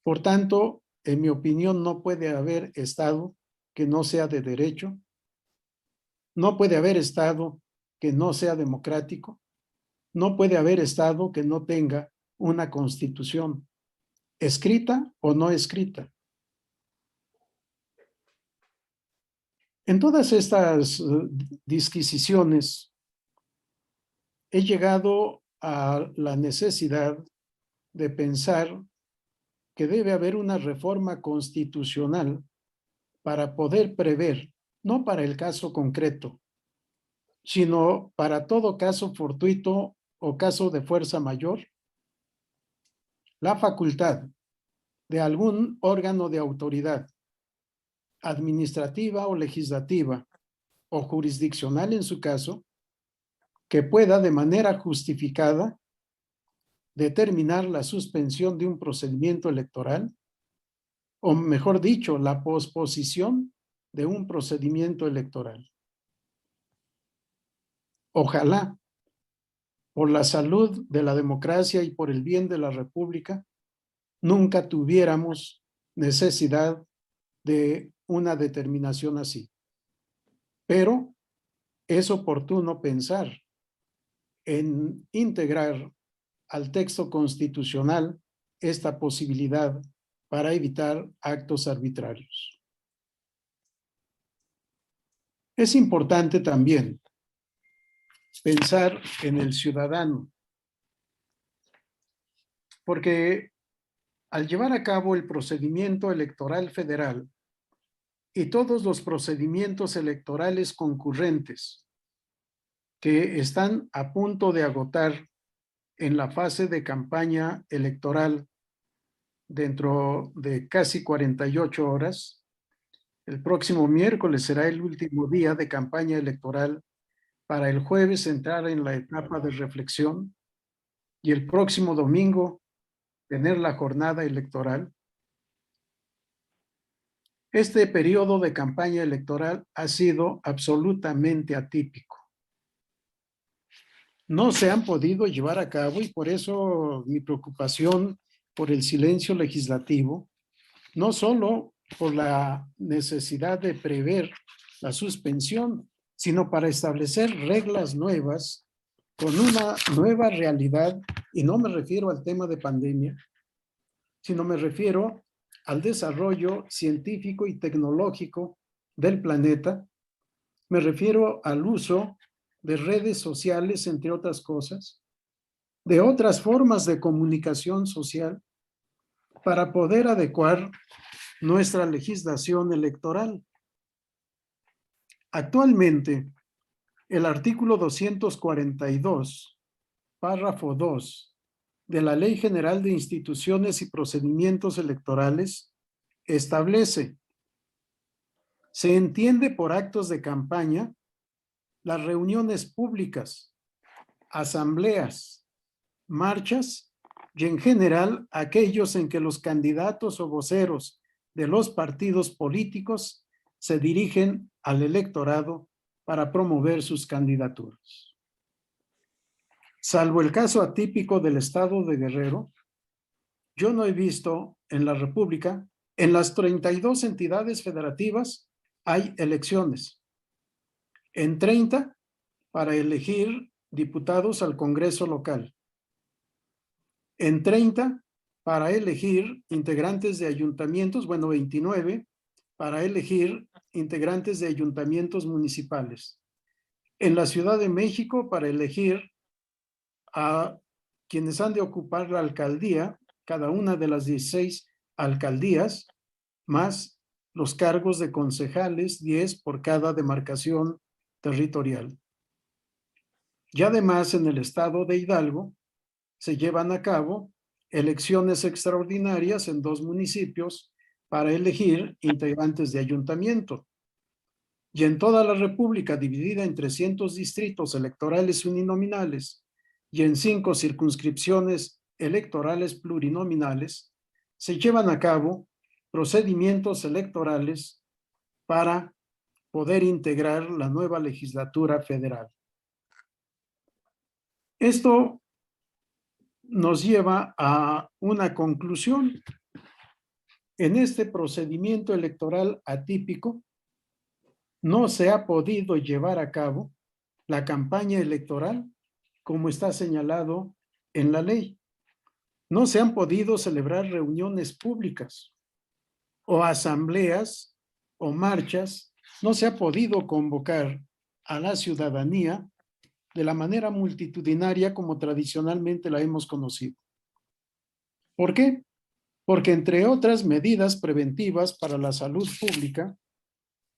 Por tanto, en mi opinión, no puede haber Estado que no sea de derecho, no puede haber Estado que no sea democrático, no puede haber Estado que no tenga una constitución, escrita o no escrita. En todas estas disquisiciones he llegado a la necesidad de pensar que debe haber una reforma constitucional para poder prever, no para el caso concreto, sino para todo caso fortuito o caso de fuerza mayor, la facultad de algún órgano de autoridad administrativa o legislativa o jurisdiccional en su caso, que pueda de manera justificada determinar la suspensión de un procedimiento electoral, o mejor dicho, la posposición de un procedimiento electoral. Ojalá, por la salud de la democracia y por el bien de la República, nunca tuviéramos necesidad de una determinación así. Pero es oportuno pensar en integrar al texto constitucional esta posibilidad para evitar actos arbitrarios. Es importante también pensar en el ciudadano, porque al llevar a cabo el procedimiento electoral federal y todos los procedimientos electorales concurrentes que están a punto de agotar en la fase de campaña electoral dentro de casi 48 horas, el próximo miércoles será el último día de campaña electoral para el jueves entrar en la etapa de reflexión y el próximo domingo tener la jornada electoral. Este periodo de campaña electoral ha sido absolutamente atípico. No se han podido llevar a cabo y por eso mi preocupación por el silencio legislativo, no solo por la necesidad de prever la suspensión, sino para establecer reglas nuevas con una nueva realidad, y no me refiero al tema de pandemia, sino me refiero al desarrollo científico y tecnológico del planeta, me refiero al uso de redes sociales, entre otras cosas, de otras formas de comunicación social, para poder adecuar nuestra legislación electoral. Actualmente, el artículo 242, párrafo 2, de la Ley General de Instituciones y Procedimientos Electorales establece: se entiende por actos de campaña las reuniones públicas, asambleas, marchas y en general aquellos en que los candidatos o voceros de los partidos políticos se dirigen al electorado para promover sus candidaturas. Salvo el caso atípico del estado de Guerrero, yo no he visto en la República, en las 32 entidades federativas hay elecciones. En 30 para elegir diputados al Congreso local. En 30 para elegir integrantes de ayuntamientos, 29 para elegir integrantes de ayuntamientos municipales. En la Ciudad de México para elegir a quienes han de ocupar la alcaldía, cada una de las 16 alcaldías, más los cargos de concejales, 10 por cada demarcación territorial. Y además en el estado de Hidalgo se llevan a cabo elecciones extraordinarias en 2 municipios para elegir integrantes de ayuntamiento. Y en toda la República, dividida en 300 distritos electorales uninominales y en 5 circunscripciones electorales plurinominales, se llevan a cabo procedimientos electorales para poder integrar la nueva legislatura federal. Esto nos lleva a una conclusión. En este procedimiento electoral atípico, no se ha podido llevar a cabo la campaña electoral como está señalado en la ley. No se han podido celebrar reuniones públicas o asambleas o marchas. No se ha podido convocar a la ciudadanía de la manera multitudinaria como tradicionalmente la hemos conocido. ¿Por qué? Porque entre otras medidas preventivas para la salud pública,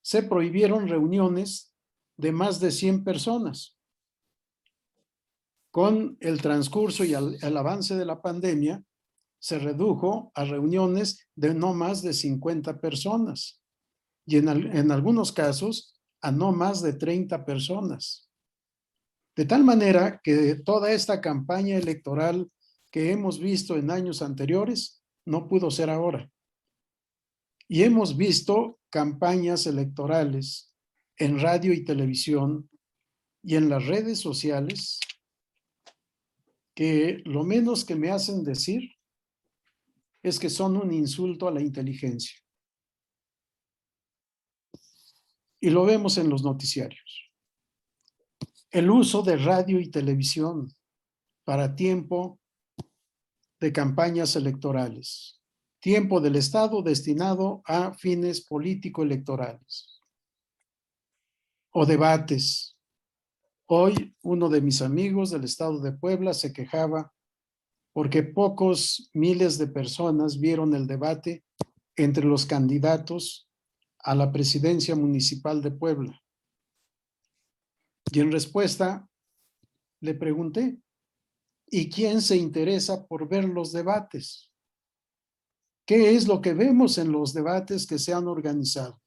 se prohibieron reuniones de más de 100 personas. Con el transcurso y el avance de la pandemia, se redujo a reuniones de no más de 50 personas y en algunos casos a no más de 30 personas. De tal manera que toda esta campaña electoral que hemos visto en años anteriores no pudo ser ahora. Y hemos visto campañas electorales en radio y televisión y en las redes sociales que lo menos que me hacen decir es que son un insulto a la inteligencia. Y lo vemos en los noticiarios. El uso de radio y televisión para tiempo de campañas electorales. Tiempo del Estado destinado a fines político-electorales. O debates. Hoy uno de mis amigos del Estado de Puebla se quejaba porque pocos miles de personas vieron el debate entre los candidatos a la presidencia municipal de Puebla. Y en respuesta le pregunté, ¿y quién se interesa por ver los debates? ¿Qué es lo que vemos en los debates que se han organizado?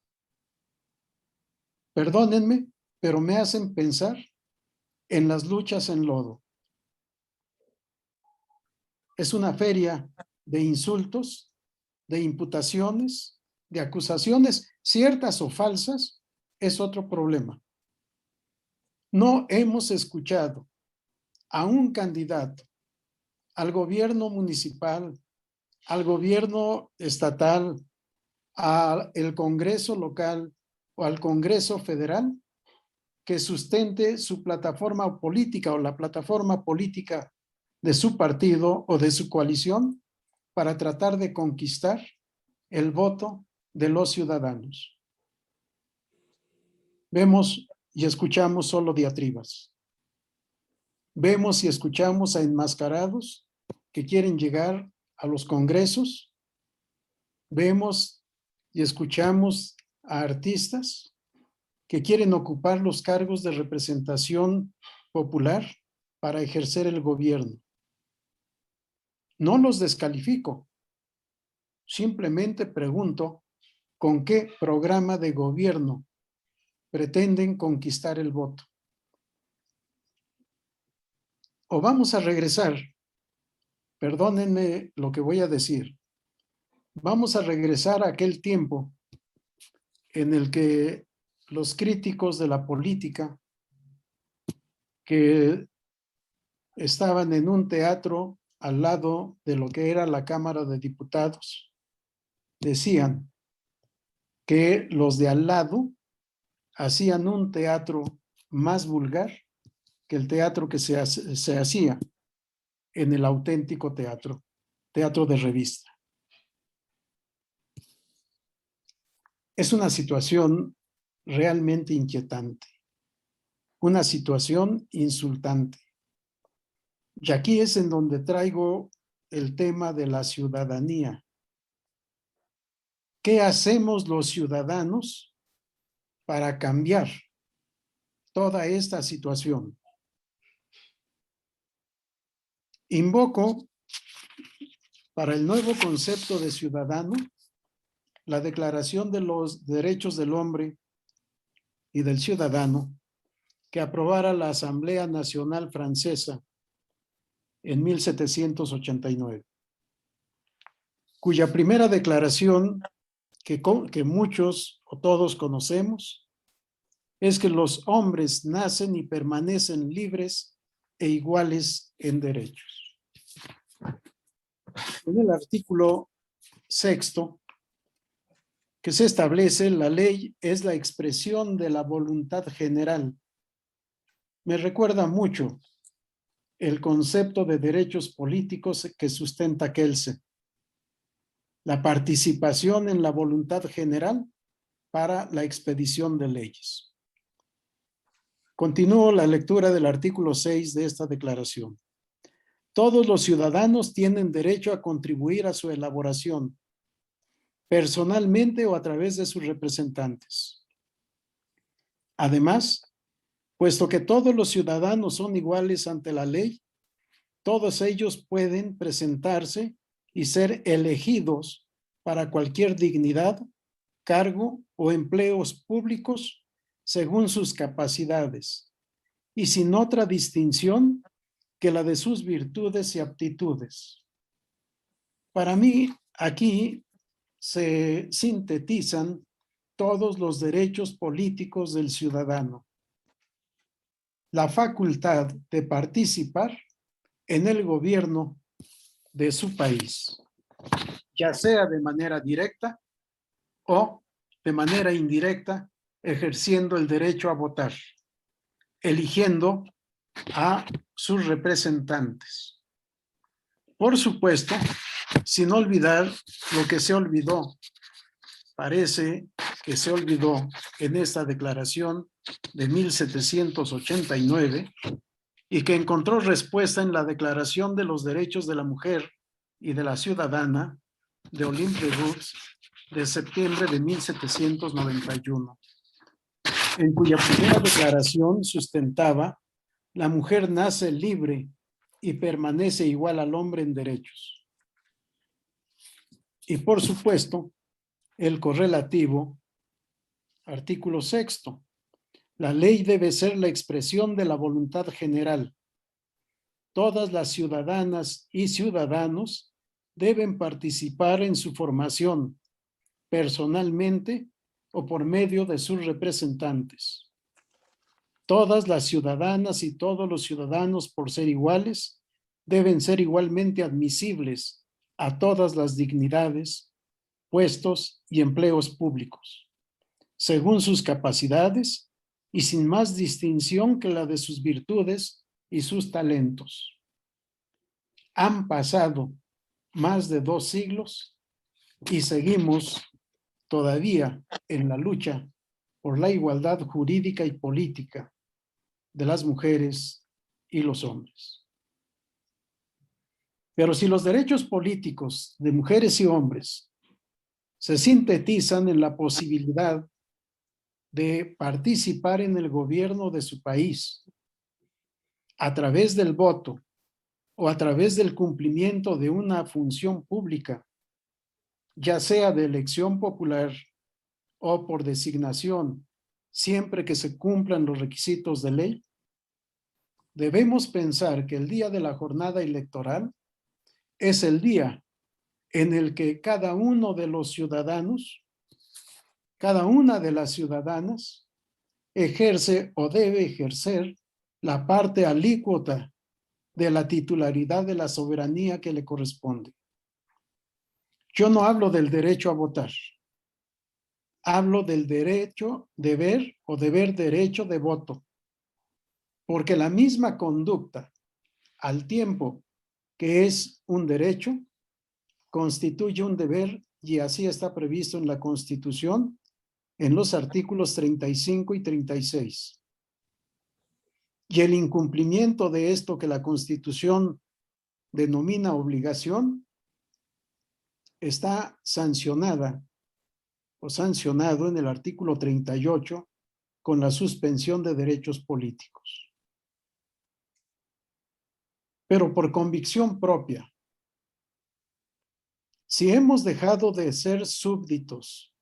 Perdónenme, pero me hacen pensar en las luchas en lodo. Es una feria de insultos, de imputaciones, de acusaciones, ciertas o falsas, es otro problema. No hemos escuchado a un candidato al gobierno municipal, al gobierno estatal, al Congreso local o al Congreso federal que sustente su plataforma política o la plataforma política de su partido o de su coalición para tratar de conquistar el voto de los ciudadanos. Vemos y escuchamos solo diatribas. Vemos y escuchamos a enmascarados que quieren llegar a los congresos. Vemos y escuchamos a artistas que quieren ocupar los cargos de representación popular para ejercer el gobierno. No los descalifico. Simplemente pregunto con qué programa de gobierno pretenden conquistar el voto. O vamos a regresar, perdónenme lo que voy a decir, vamos a regresar a aquel tiempo en el que los críticos de la política que estaban en un teatro al lado de lo que era la Cámara de Diputados decían que los de al lado hacían un teatro más vulgar que el teatro que se hacía en el auténtico teatro de revista. Es una situación realmente inquietante, una situación insultante. Y aquí es en donde traigo el tema de la ciudadanía. ¿Qué hacemos los ciudadanos para cambiar toda esta situación? Invoco para el nuevo concepto de ciudadano la Declaración de los Derechos del Hombre y del Ciudadano que aprobara la Asamblea Nacional Francesa en 1789, cuya primera declaración que muchos o todos conocemos es que los hombres nacen y permanecen libres e iguales en derechos. En el artículo 6º que se establece, la ley es la expresión de la voluntad general. Me recuerda mucho el concepto de derechos políticos que sustenta Kelsey. La participación en la voluntad general para la expedición de leyes. Continúo la lectura del artículo 6 de esta declaración. Todos los ciudadanos tienen derecho a contribuir a su elaboración, personalmente o a través de sus representantes. Además, puesto que todos los ciudadanos son iguales ante la ley, todos ellos pueden presentarse y ser elegidos para cualquier dignidad, cargo o empleos públicos según sus capacidades y sin otra distinción que la de sus virtudes y aptitudes. Para mí, aquí se sintetizan todos los derechos políticos del ciudadano. La facultad de participar en el gobierno de su país, ya sea de manera directa o de manera indirecta, ejerciendo el derecho a votar, eligiendo a sus representantes. Por supuesto, sin olvidar lo que se olvidó, parece que se olvidó en esta declaración de 1789 y que encontró respuesta en la Declaración de los Derechos de la Mujer y de la Ciudadana de Olympe de Gouges de septiembre de 1791, en cuya primera declaración sustentaba: la mujer nace libre y permanece igual al hombre en derechos. Y por supuesto, el correlativo, artículo 6. La ley debe ser la expresión de la voluntad general. Todas las ciudadanas y ciudadanos deben participar en su formación, personalmente o por medio de sus representantes. Todas las ciudadanas y todos los ciudadanos, por ser iguales, deben ser igualmente admisibles a todas las dignidades, puestos y empleos públicos, según sus capacidades y sin más distinción que la de sus virtudes y sus talentos. Han pasado más de 2 siglos y seguimos todavía en la lucha por la igualdad jurídica y política de las mujeres y los hombres. Pero si los derechos políticos de mujeres y hombres se sintetizan en la posibilidad de participar en el gobierno de su país a través del voto o a través del cumplimiento de una función pública, ya sea de elección popular o por designación, siempre que se cumplan los requisitos de ley, debemos pensar que el día de la jornada electoral es el día en el que cada uno de los ciudadanos, cada una de las ciudadanas, ejerce o debe ejercer la parte alícuota de la titularidad de la soberanía que le corresponde. Yo no hablo del derecho a votar. Hablo del derecho, deber o deber derecho de voto. Porque la misma conducta, al tiempo que es un derecho, constituye un deber y así está previsto en la Constitución en los artículos 35 y 36. Y el incumplimiento de esto que la Constitución denomina obligación está sancionada o sancionado en el artículo 38 con la suspensión de derechos políticos. Pero por convicción propia, si hemos dejado de ser súbditos,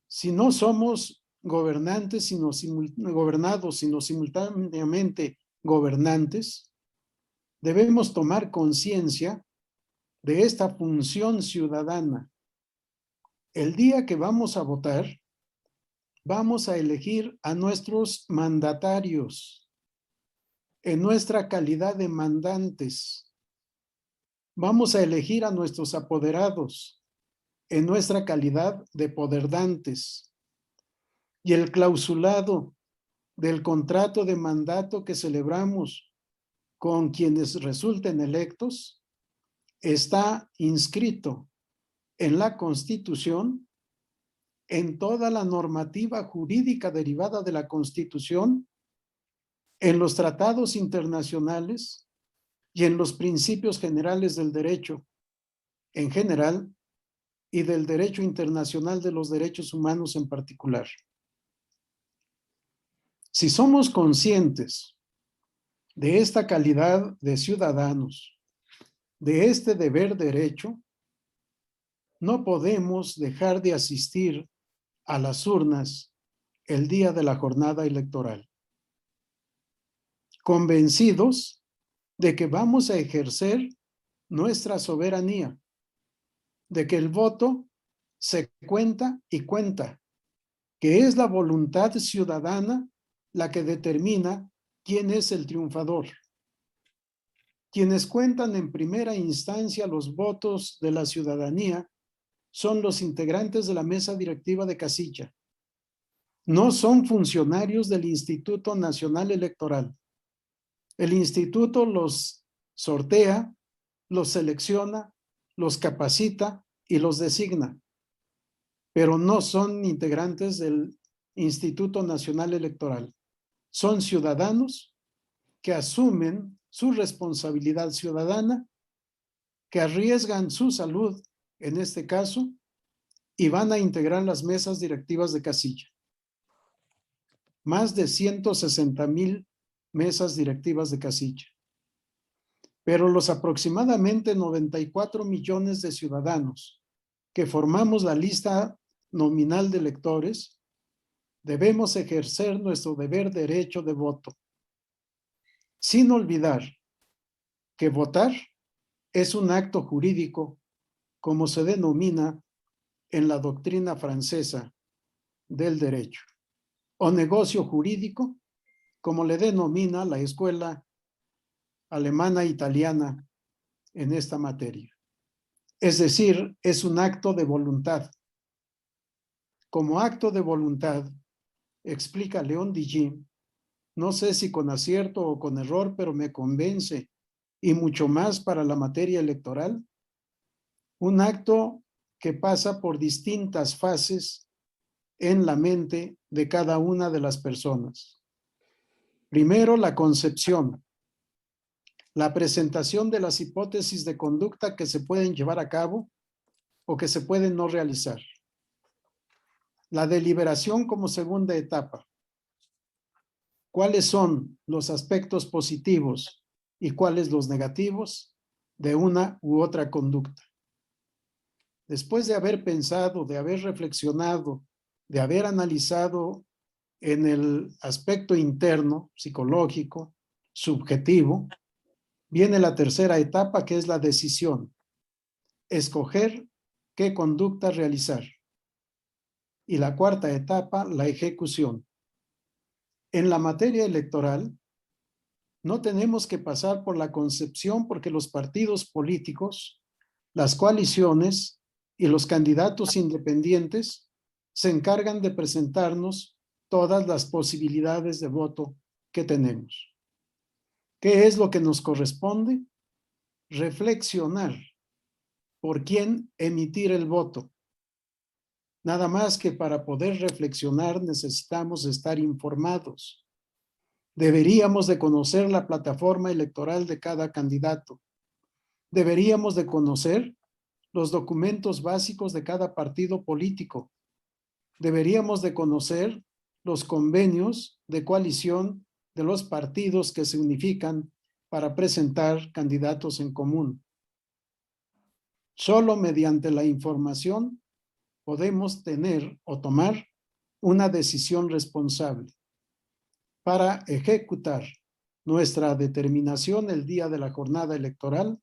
si no somos gobernantes, sino gobernados, sino simultáneamente gobernantes, debemos tomar conciencia de esta función ciudadana. El día que vamos a votar, vamos a elegir a nuestros mandatarios en nuestra calidad de mandantes. Vamos a elegir a nuestros apoderados en nuestra calidad de poderdantes. Y el clausulado del contrato de mandato que celebramos con quienes resulten electos está inscrito en la Constitución, en toda la normativa jurídica derivada de la Constitución, en los tratados internacionales y en los principios generales del derecho en general y del derecho internacional de los derechos humanos en particular. Si somos conscientes de esta calidad de ciudadanos, de este deber derecho, no podemos dejar de asistir a las urnas el día de la jornada electoral, convencidos de que vamos a ejercer nuestra soberanía, de que el voto se cuenta y cuenta, que es la voluntad ciudadana la que determina quién es el triunfador. Quienes cuentan en primera instancia los votos de la ciudadanía son los integrantes de la mesa directiva de casilla. No son funcionarios del Instituto Nacional Electoral. El instituto los sortea, los selecciona, los capacita y los designa, pero no son integrantes del Instituto Nacional Electoral. Son ciudadanos que asumen su responsabilidad ciudadana, que arriesgan su salud, en este caso, y van a integrar las mesas directivas de casilla. Más de 160,000 mesas directivas de casilla. Pero los aproximadamente 94 millones de ciudadanos que formamos la lista nominal de electores, debemos ejercer nuestro deber derecho de voto, sin olvidar que votar es un acto jurídico, como se denomina en la doctrina francesa del derecho, o negocio jurídico, como le denomina la escuela alemana e italiana en esta materia. Es decir, es un acto de voluntad. Como acto de voluntad, explica León Dillí, no sé si con acierto o con error, pero me convence, y mucho más para la materia electoral, un acto que pasa por distintas fases en la mente de cada una de las personas. Primero, la concepción, la presentación de las hipótesis de conducta que se pueden llevar a cabo o que se pueden no realizar. La deliberación como segunda etapa. ¿Cuáles son los aspectos positivos y cuáles los negativos de una u otra conducta? Después de haber pensado, de haber reflexionado, de haber analizado en el aspecto interno, psicológico, subjetivo, viene la tercera etapa, que es la decisión. Escoger qué conducta realizar. Y la cuarta etapa, la ejecución. En la materia electoral, no tenemos que pasar por la concepción, porque los partidos políticos, las coaliciones y los candidatos independientes se encargan de presentarnos todas las posibilidades de voto que tenemos. ¿Qué es lo que nos corresponde? Reflexionar por quién emitir el voto. Nada más que para poder reflexionar necesitamos estar informados. Deberíamos de conocer la plataforma electoral de cada candidato. Deberíamos de conocer los documentos básicos de cada partido político. Deberíamos de conocer los convenios de coalición de los partidos que se unifican para presentar candidatos en común. Solo mediante la información podemos tener o tomar una decisión responsable para ejecutar nuestra determinación el día de la jornada electoral,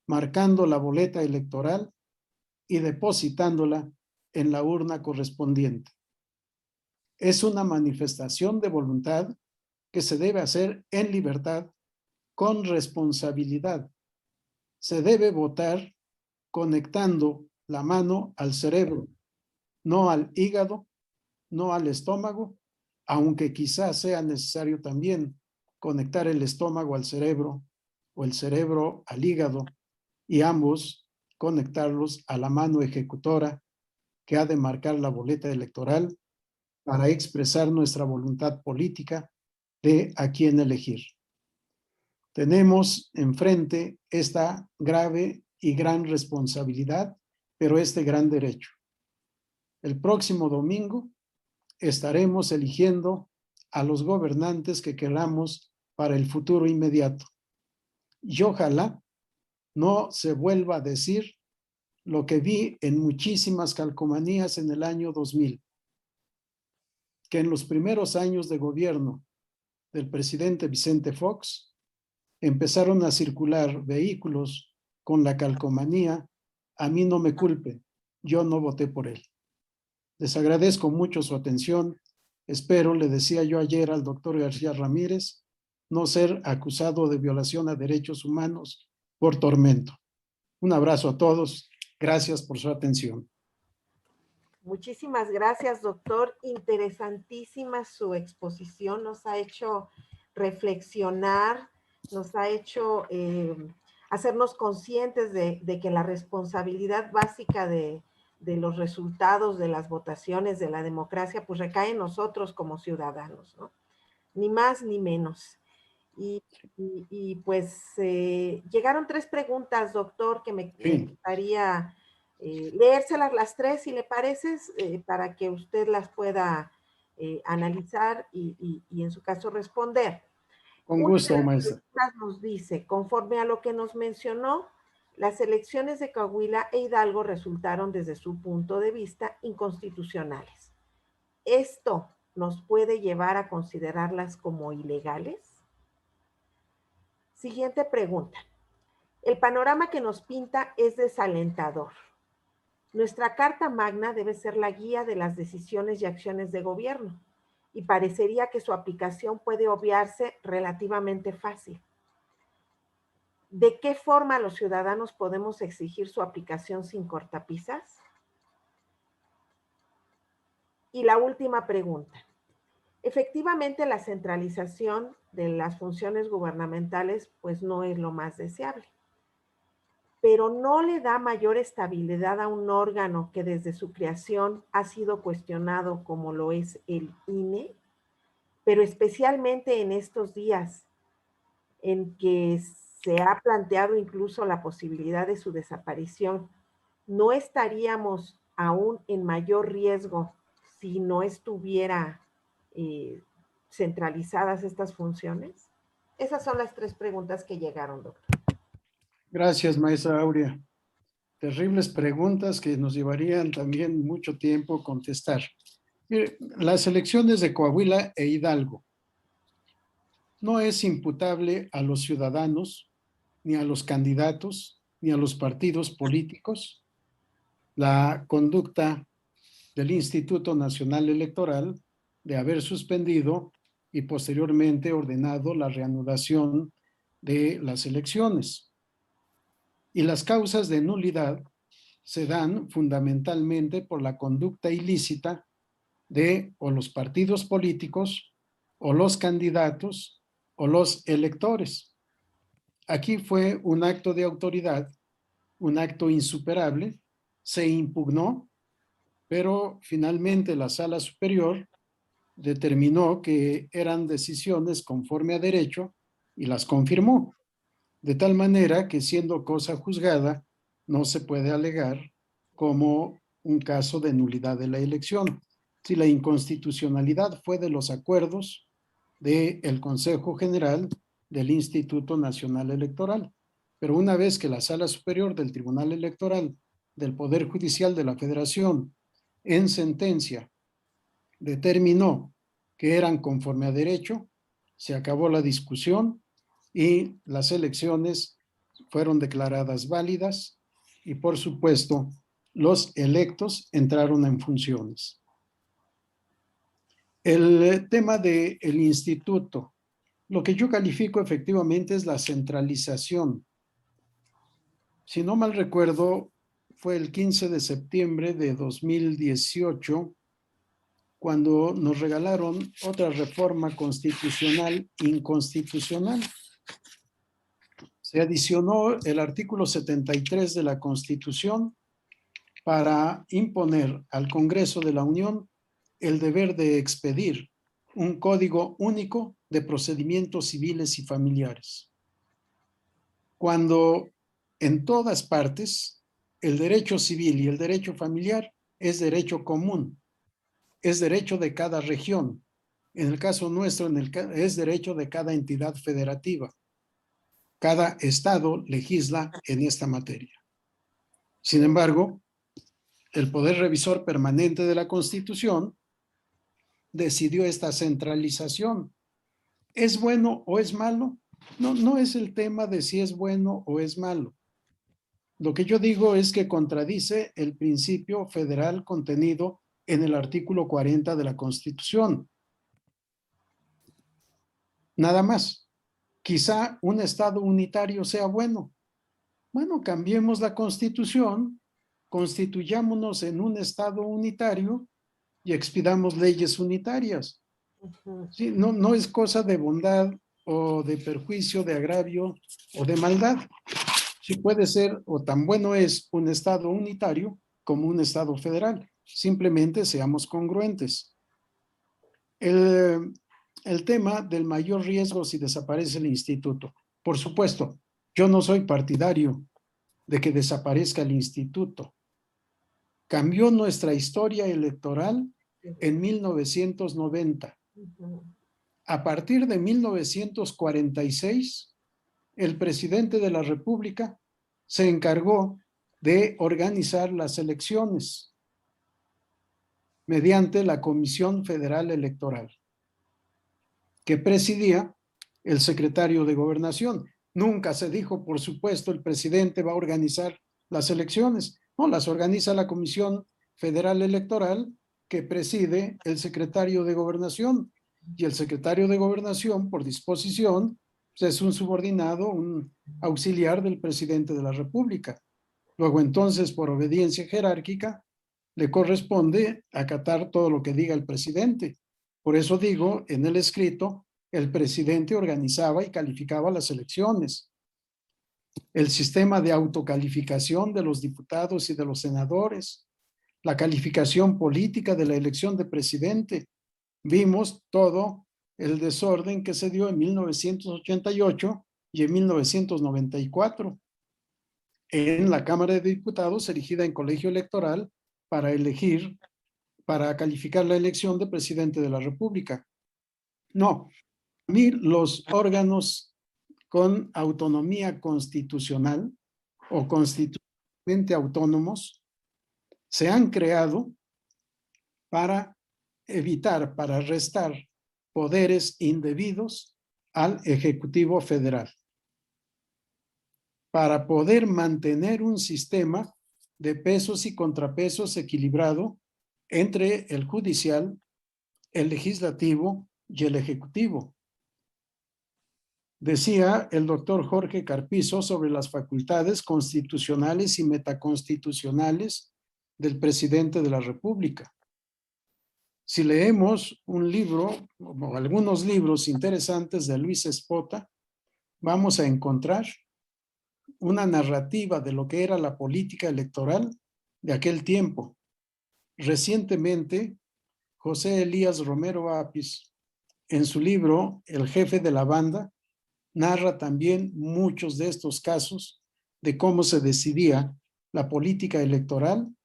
marcando la boleta electoral y depositándola en la urna correspondiente. Es una manifestación de voluntad que se debe hacer en libertad, con responsabilidad. Se debe votar conectando la mano al cerebro, no al hígado, no al estómago, aunque quizás sea necesario también conectar el estómago al cerebro o el cerebro al hígado y ambos conectarlos a la mano ejecutora que ha de marcar la boleta electoral para expresar nuestra voluntad política de a quién elegir. Tenemos enfrente esta grave y gran responsabilidad, pero este gran derecho. El próximo domingo estaremos eligiendo a los gobernantes que queramos para el futuro inmediato. Y ojalá no se vuelva a decir lo que vi en muchísimas calcomanías en el año 2000, que en los primeros años de gobierno del presidente Vicente Fox empezaron a circular vehículos con la calcomanía "A mí no me culpe, yo no voté por él". Les agradezco mucho su atención. Espero, le decía yo ayer al doctor García Ramírez, no ser acusado de violación a derechos humanos por tormento. Un abrazo a todos. Gracias por su atención. Muchísimas gracias, doctor. Interesantísima su exposición. Nos ha hecho reflexionar, nos ha hecho hacernos conscientes de que la responsabilidad básica de los resultados de las votaciones de la democracia pues recae en nosotros como ciudadanos, ¿no? Ni más ni menos. Y pues llegaron 3 preguntas, doctor, que me gustaría leérselas las 3, si le parece, para que usted las pueda analizar y en su caso responder. Con gusto, maestra. Nos dice, conforme a lo que nos mencionó, las elecciones de Coahuila e Hidalgo resultaron desde su punto de vista inconstitucionales. ¿Esto nos puede llevar a considerarlas como ilegales? Siguiente pregunta. El panorama que nos pinta es desalentador. Nuestra Carta Magna debe ser la guía de las decisiones y acciones de gobierno, y parecería que su aplicación puede obviarse relativamente fácil. ¿De qué forma los ciudadanos podemos exigir su aplicación sin cortapisas? Y la última pregunta. Efectivamente, la centralización de las funciones gubernamentales pues no es lo más deseable, pero no le da mayor estabilidad a un órgano que desde su creación ha sido cuestionado como lo es el INE, pero especialmente en estos días en que se ha planteado incluso la posibilidad de su desaparición. ¿No estaríamos aún en mayor riesgo si no estuviera centralizadas estas funciones? Esas son las 3 preguntas que llegaron, doctor. Gracias, maestra Aurea. Terribles preguntas que nos llevarían también mucho tiempo contestar. Mire, las elecciones de Coahuila e Hidalgo no es imputable a los ciudadanos, ni a los candidatos, ni a los partidos políticos la conducta del Instituto Nacional Electoral de haber suspendido y posteriormente ordenado la reanudación de las elecciones. Y las causas de nulidad se dan fundamentalmente por la conducta ilícita de o los partidos políticos o los candidatos o los electores. Aquí fue un acto de autoridad, un acto insuperable, se impugnó, pero finalmente la Sala Superior determinó que eran decisiones conforme a derecho y las confirmó, de tal manera que siendo cosa juzgada no se puede alegar como un caso de nulidad de la elección. Si la inconstitucionalidad fue de los acuerdos del Consejo General del Instituto Nacional Electoral, pero una vez que la Sala Superior del Tribunal Electoral del Poder Judicial de la Federación en sentencia determinó que eran conforme a derecho, se acabó la discusión y las elecciones fueron declaradas válidas y, por supuesto, los electos entraron en funciones. El tema del instituto, lo que yo califico efectivamente es la centralización. Si no mal recuerdo, fue el 15 de septiembre de 2018, cuando nos regalaron otra reforma constitucional inconstitucional. Se adicionó el artículo 73 de la Constitución para imponer al Congreso de la Unión el deber de expedir un código único de procedimientos civiles y familiares. Cuando en todas partes el derecho civil y el derecho familiar es derecho común, es derecho de cada región. En el caso nuestro, es derecho de cada entidad federativa. Cada estado legisla en esta materia. Sin embargo, el Poder Revisor Permanente de la Constitución decidió esta centralización. ¿Es bueno o es malo? No, no es el tema de si es bueno o es malo. Lo que yo digo es que contradice el principio federal contenido en el artículo 40 de la Constitución. Nada más. Quizá un estado unitario sea bueno. Bueno, cambiemos la Constitución, constituyámonos en un estado unitario y expidamos leyes unitarias. Sí, no es cosa de bondad o de perjuicio, de agravio o de maldad. Sí puede ser, o tan bueno es un estado unitario como un estado federal. Simplemente seamos congruentes. El tema del mayor riesgo si desaparece el instituto. Por supuesto, yo no soy partidario de que desaparezca el instituto. Cambió nuestra historia electoral en 1990. A partir de 1946, el presidente de la República se encargó de organizar las elecciones mediante la Comisión Federal Electoral, que presidía el secretario de Gobernación. Nunca se dijo, por supuesto, el presidente va a organizar las elecciones. No, las organiza la Comisión Federal Electoral, que preside el secretario de Gobernación. Y el secretario de Gobernación, por disposición, pues es un subordinado, un auxiliar del presidente de la República. Luego, entonces, por obediencia jerárquica, le corresponde acatar todo lo que diga el presidente. Por eso digo, en el escrito, el presidente organizaba y calificaba las elecciones. El sistema de autocalificación de los diputados y de los senadores, la calificación política de la elección de presidente. Vimos todo el desorden que se dio en 1988 y en 1994 en la Cámara de Diputados, erigida en colegio electoral para calificar la elección de presidente de la República. No, a mí los órganos con autonomía constitucional o constitucionalmente autónomos se han creado para evitar, para restar poderes indebidos al Ejecutivo Federal, para poder mantener un sistema de pesos y contrapesos equilibrado entre el judicial, el legislativo y el ejecutivo. Decía el doctor Jorge Carpizo sobre las facultades constitucionales y metaconstitucionales del presidente de la República. Si leemos un libro o algunos libros interesantes de Luis Espota, vamos a encontrar una narrativa de lo que era la política electoral de aquel tiempo. Recientemente, José Elías Romero Apis, en su libro El jefe de la banda, narra también muchos de estos casos de cómo se decidía la política electoral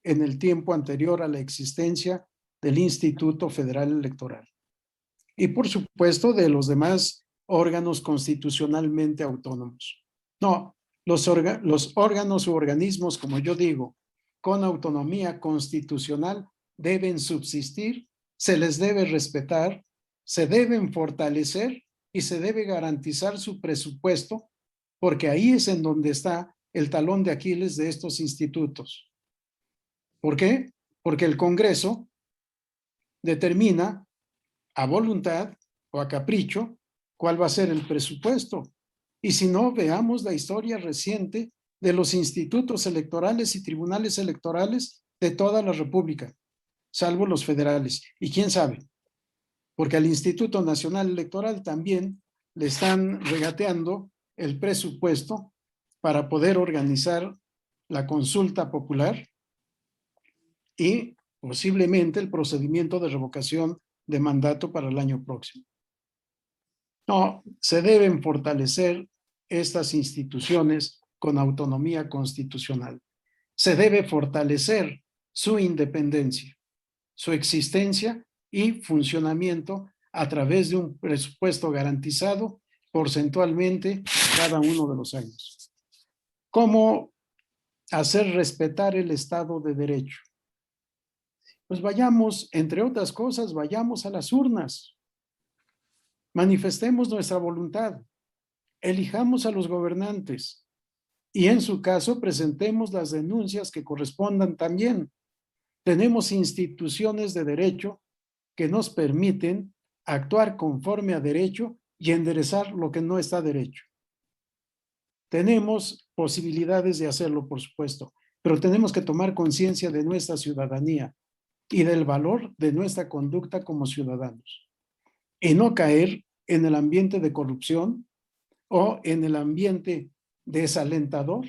en el tiempo anterior a la existencia del Instituto Federal Electoral. Y por supuesto de los demás órganos constitucionalmente autónomos. No, los órganos u organismos, como yo digo, con autonomía constitucional deben subsistir, se les debe respetar, se deben fortalecer y se debe garantizar su presupuesto, porque ahí es en donde está el talón de Aquiles de estos institutos. ¿Por qué? Porque el Congreso determina a voluntad o a capricho cuál va a ser el presupuesto. Y si no, veamos la historia reciente de los institutos electorales y tribunales electorales de toda la República, salvo los federales. Y quién sabe, porque al Instituto Nacional Electoral también le están regateando el presupuesto para poder organizar la consulta popular y posiblemente el procedimiento de revocación de mandato para el año próximo. No, se deben fortalecer estas instituciones con autonomía constitucional. Se debe fortalecer su independencia, su existencia y funcionamiento a través de un presupuesto garantizado porcentualmente cada uno de los años. ¿Cómo hacer respetar el Estado de Derecho? Pues vayamos, entre otras cosas, vayamos a las urnas. Manifestemos nuestra voluntad. Elijamos a los gobernantes y en su caso presentemos las denuncias que correspondan también. Tenemos instituciones de derecho que nos permiten actuar conforme a derecho y enderezar lo que no está derecho. Tenemos posibilidades de hacerlo, por supuesto, pero tenemos que tomar conciencia de nuestra ciudadanía y del valor de nuestra conducta como ciudadanos y no caer en el ambiente de corrupción o en el ambiente desalentador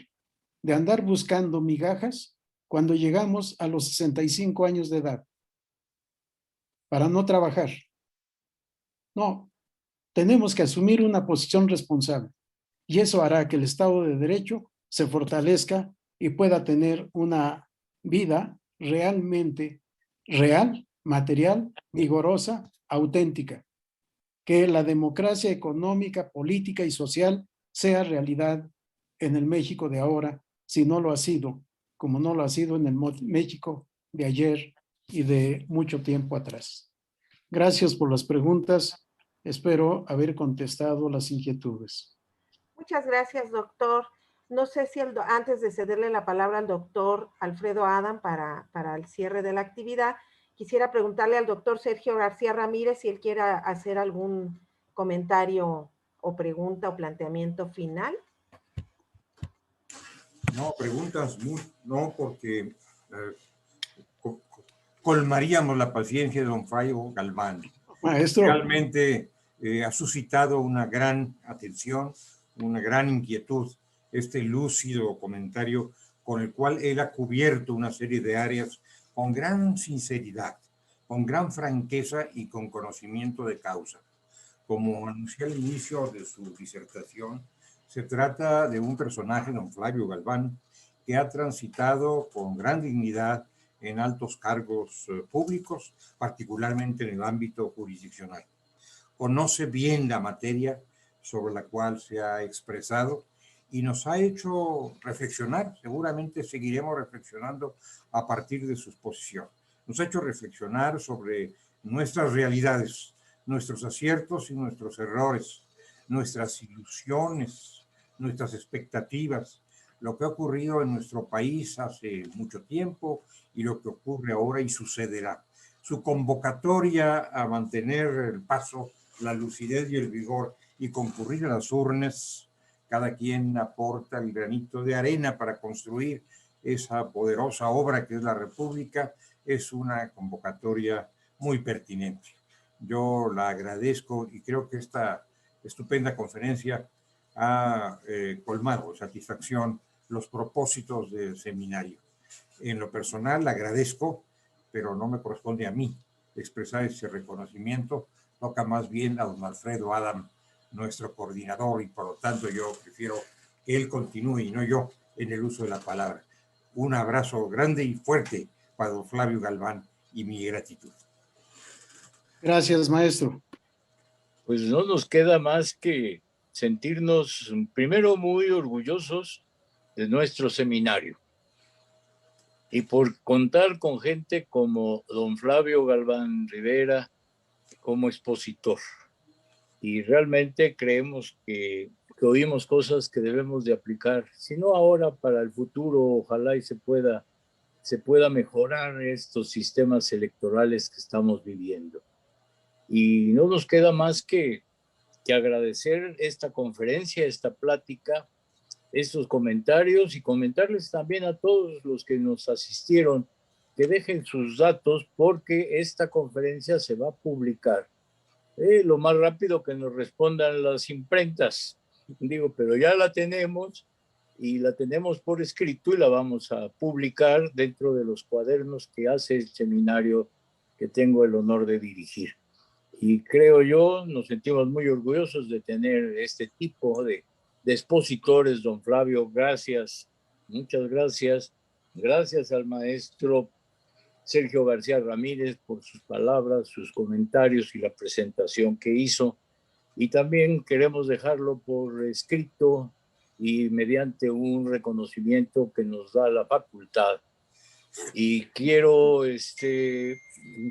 de andar buscando migajas cuando llegamos a los 65 años de edad para no trabajar. No, tenemos que asumir una posición responsable y eso hará que el Estado de Derecho se fortalezca y pueda tener una vida realmente real, material, vigorosa, auténtica. Que la democracia económica, política y social sea realidad en el México de ahora, si no lo ha sido, como no lo ha sido en el México de ayer y de mucho tiempo atrás. Gracias por las preguntas. Espero haber contestado las inquietudes. Muchas gracias, doctor. No sé si antes de cederle la palabra al doctor Alfredo Adam para el cierre de la actividad, quisiera preguntarle al doctor Sergio García Ramírez si él quiere hacer algún comentario o pregunta o planteamiento final. No, preguntas, no, porque colmaríamos la paciencia de don Flavio Galván. Maestro. Realmente ha suscitado una gran atención, una gran inquietud, este lúcido comentario con el cual él ha cubierto una serie de áreas con gran sinceridad, con gran franqueza y con conocimiento de causa. Como anuncié al inicio de su disertación, se trata de un personaje, don Flavio Galván, que ha transitado con gran dignidad en altos cargos públicos, particularmente en el ámbito jurisdiccional. Conoce bien la materia sobre la cual se ha expresado y nos ha hecho reflexionar, seguramente seguiremos reflexionando a partir de su exposición. Nos ha hecho reflexionar sobre nuestras realidades, nuestros aciertos y nuestros errores, nuestras ilusiones, nuestras expectativas, lo que ha ocurrido en nuestro país hace mucho tiempo y lo que ocurre ahora y sucederá. Su convocatoria a mantener el paso, la lucidez y el vigor y concurrir a las urnas, cada quien aporta el granito de arena para construir esa poderosa obra que es la República, es una convocatoria muy pertinente. Yo la agradezco y creo que esta estupenda conferencia ha colmado satisfacción los propósitos del seminario. En lo personal, agradezco, pero no me corresponde a mí expresar ese reconocimiento, toca más bien a don Alfredo Adam, nuestro coordinador, y por lo tanto yo prefiero que él continúe y no yo en el uso de la palabra. Un abrazo grande y fuerte para don Flavio Galván y mi gratitud. Gracias, maestro. Pues no nos queda más que sentirnos primero muy orgullosos de nuestro seminario y por contar con gente como don Flavio Galván Rivera como expositor. Y realmente creemos que oímos cosas que debemos de aplicar, si no ahora, para el futuro, ojalá y se pueda mejorar estos sistemas electorales que estamos viviendo. Y no nos queda más que agradecer esta conferencia, esta plática, estos comentarios y comentarles también a todos los que nos asistieron que dejen sus datos porque esta conferencia se va a publicar lo más rápido que nos respondan las imprentas. Digo, pero ya la tenemos y la tenemos por escrito y la vamos a publicar dentro de los cuadernos que hace el seminario que tengo el honor de dirigir. Y creo yo, nos sentimos muy orgullosos de tener este tipo de expositores, don Flavio. Gracias, muchas gracias. Gracias al maestro Sergio García Ramírez por sus palabras, sus comentarios y la presentación que hizo. Y también queremos dejarlo por escrito y mediante un reconocimiento que nos da la facultad. Y quiero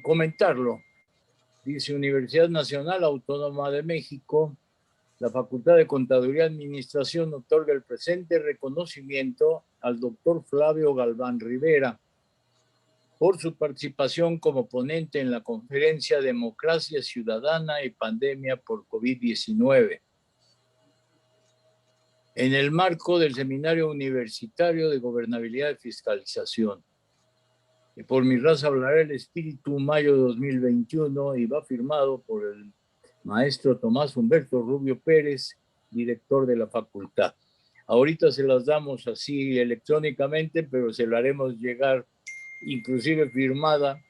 comentarlo. Dice: Universidad Nacional Autónoma de México, la Facultad de Contaduría y Administración otorga el presente reconocimiento al doctor Flavio Galván Rivera por su participación como ponente en la conferencia Democracia Ciudadana y Pandemia por COVID-19, en el marco del Seminario Universitario de Gobernabilidad y Fiscalización. Y por mi raza hablará el espíritu, mayo 2021, y va firmado por el maestro Tomás Humberto Rubio Pérez, director de la facultad. Ahorita se las damos así electrónicamente, pero se la haremos llegar inclusive firmada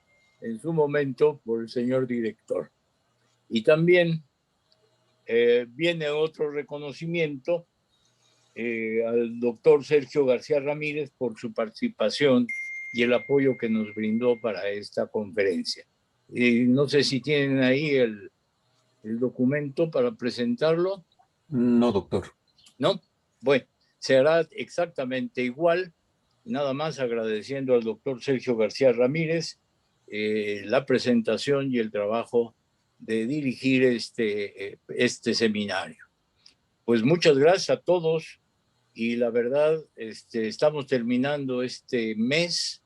en su momento por el señor director. Y también viene otro reconocimiento al doctor Sergio García Ramírez por su participación y el apoyo que nos brindó para esta conferencia. No sé si tienen ahí el documento para presentarlo. No, doctor. ¿No? Bueno, se hará exactamente igual. Nada más agradeciendo al doctor Sergio García Ramírez la presentación y el trabajo de dirigir este seminario. Pues muchas gracias a todos y la verdad estamos terminando este mes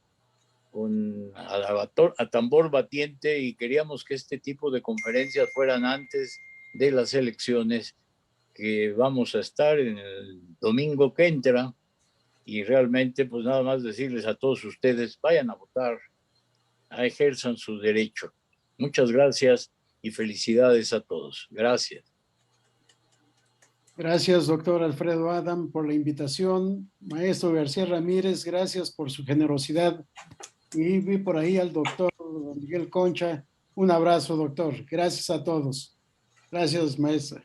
con a tambor batiente y queríamos que este tipo de conferencias fueran antes de las elecciones que vamos a estar en el domingo que entra. Y realmente, pues nada más decirles a todos ustedes, vayan a votar, ejerzan su derecho. Muchas gracias y felicidades a todos. Gracias. Gracias, doctor Alfredo Adam, por la invitación. Maestro García Ramírez, gracias por su generosidad. Y vi por ahí al doctor Miguel Concha. Un abrazo, doctor. Gracias a todos. Gracias, maestra.